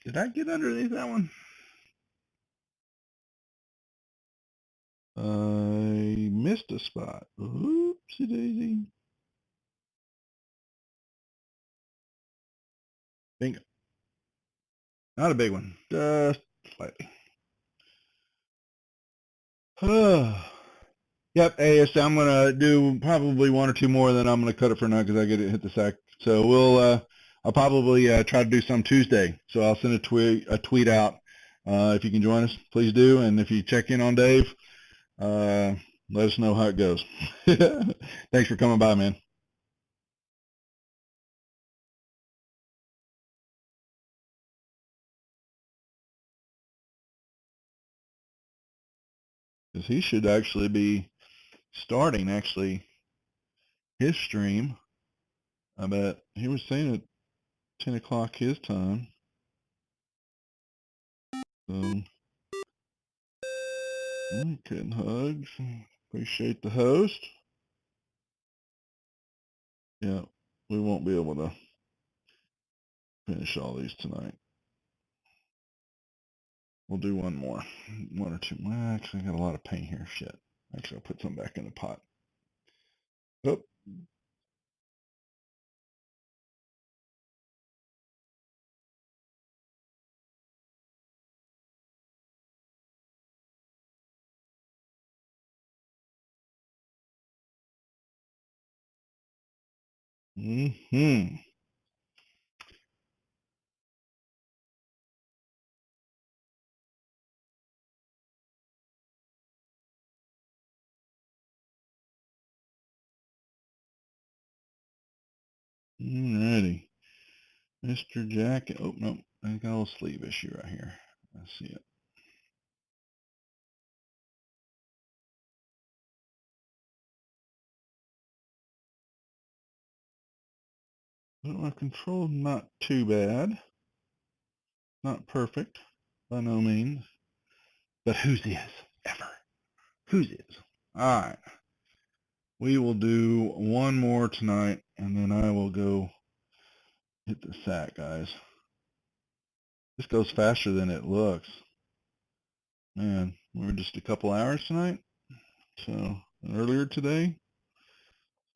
S2: Did I get underneath that one? I missed a spot. Oopsie daisy. Bingo. Not a big one. Just slightly. Yep, AS, I'm gonna do probably one or two more, then I'm gonna cut it for now because I get to hit the sack. So I'll probably try to do some Tuesday. So I'll send a tweet out. If you can join us, please do. And if you check in on Dave, let us know how it goes. Thanks for coming by, man. Because he should actually be starting his stream. I bet he was saying at 10 o'clock his time. So, okay, hugs. Appreciate the host. Yeah, we won't be able to finish all these tonight. We'll do one more. One or two. Well, actually, I got a lot of paint here. Shit. Actually, I'll put some back in the pot. Oh. Mm-hmm. Alrighty. Mr. Jacket. Oh, no. I got a little sleeve issue right here. I see it. But my control's not too bad. Not perfect, by no means. But whose is, ever? Whose is? Alright. We will do one more tonight, and then I will go hit the sack, guys. This goes faster than it looks. Man, we were just a couple hours tonight. So, earlier today.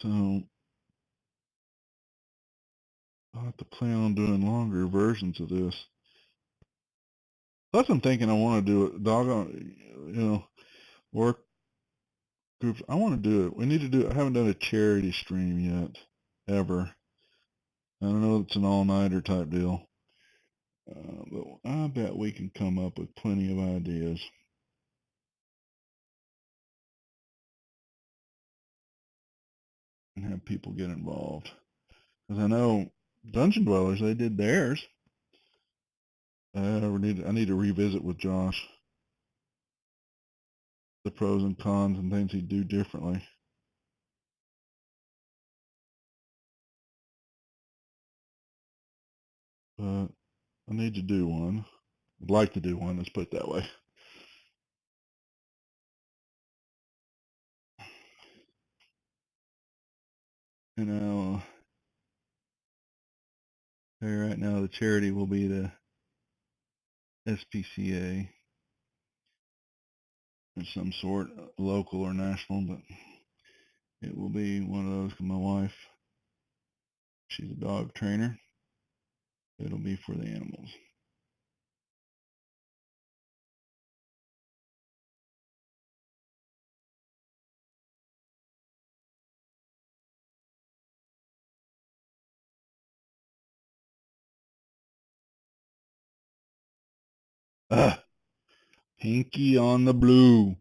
S2: So, I'll have to plan on doing longer versions of this. Plus, I'm thinking I want to do it, work groups. I want to do it. We need to do it. I haven't done a charity stream yet, ever. I don't know if it's an all-nighter type deal. But I bet we can come up with plenty of ideas. And have people get involved. Because I know Dungeon Dwellers, they did theirs. I need to revisit with Josh the pros and cons and things he'd do differently. But I need to do one. I'd like to do one, let's put it that way. You know, right now the charity will be the SPCA of some sort, local or national, but it will be one of those, 'cause my wife, she's a dog trainer. It'll be for the animals. Pinky on the blue.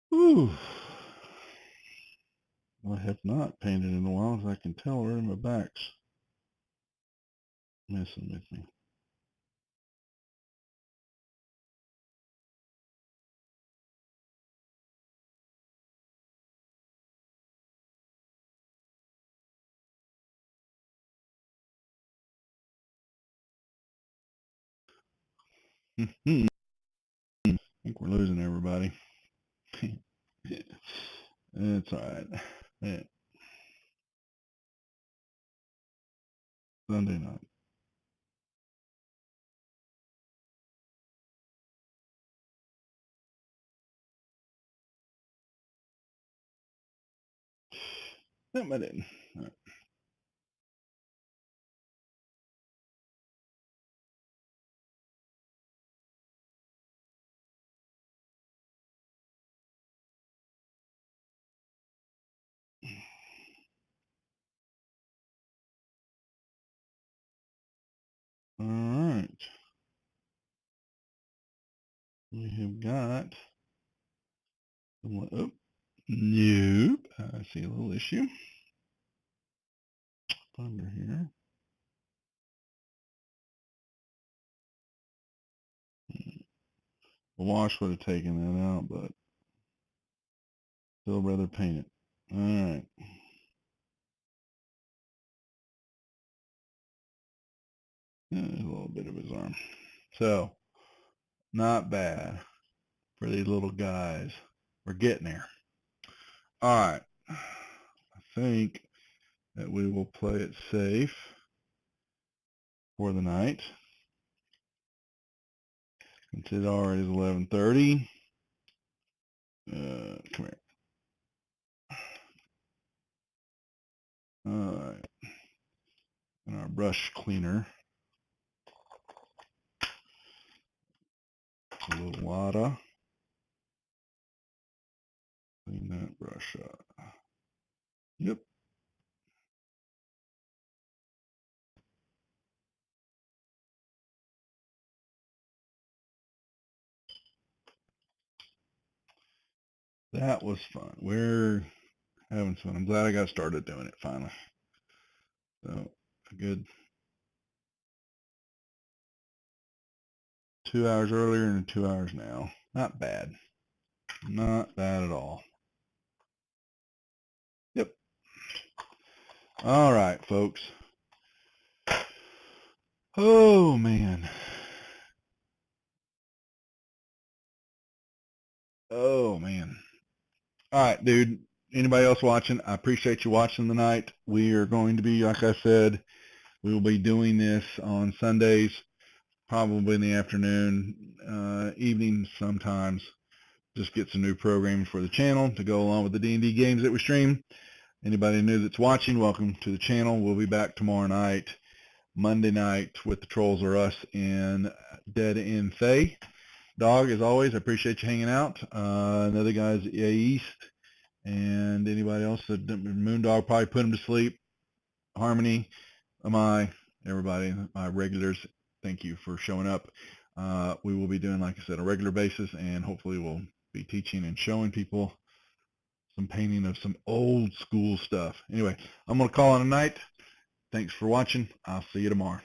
S2: Whew. I have not painted in a while, as I can tell already my back's messing with me. I think we're losing everybody. It's all right. Yeah. Sunday night. No, I didn't. All right. All right. We have got someone. Oh, nope. I see a little issue. Thunder here. The wash would have taken that out, but still rather paint it. All right. A little bit of his arm. So, not bad for these little guys. We're getting there. All right. I think that we will play it safe for the night. Since it already is 11:30. Come here. All right. And our brush cleaner. A little water. Clean that brush up. Yep. That was fun. We're having fun. I'm glad I got started doing it finally. So, a good 2 hours earlier and 2 hours now. Not bad. Not bad at all. Yep. All right, folks. Oh, man. Oh, man. All right, dude. Anybody else watching? I appreciate you watching tonight. We are going to be, like I said, we will be doing this on Sundays, probably in the afternoon, evenings sometimes. Just get some new programming for the channel to go along with the D&D games that we stream. Anybody new that's watching, welcome to the channel. We'll be back tomorrow night, Monday night, with the Trolls Are Us in Dead End Thay. Dog, as always, I appreciate you hanging out. Another guy's East. And anybody else, Moondog probably put him to sleep. Harmony, Amai, everybody, my regulars, thank you for showing up. We will be doing, like I said, a regular basis, and hopefully we'll be teaching and showing people some painting of some old school stuff. Anyway, I'm going to call it a night. Thanks for watching. I'll see you tomorrow.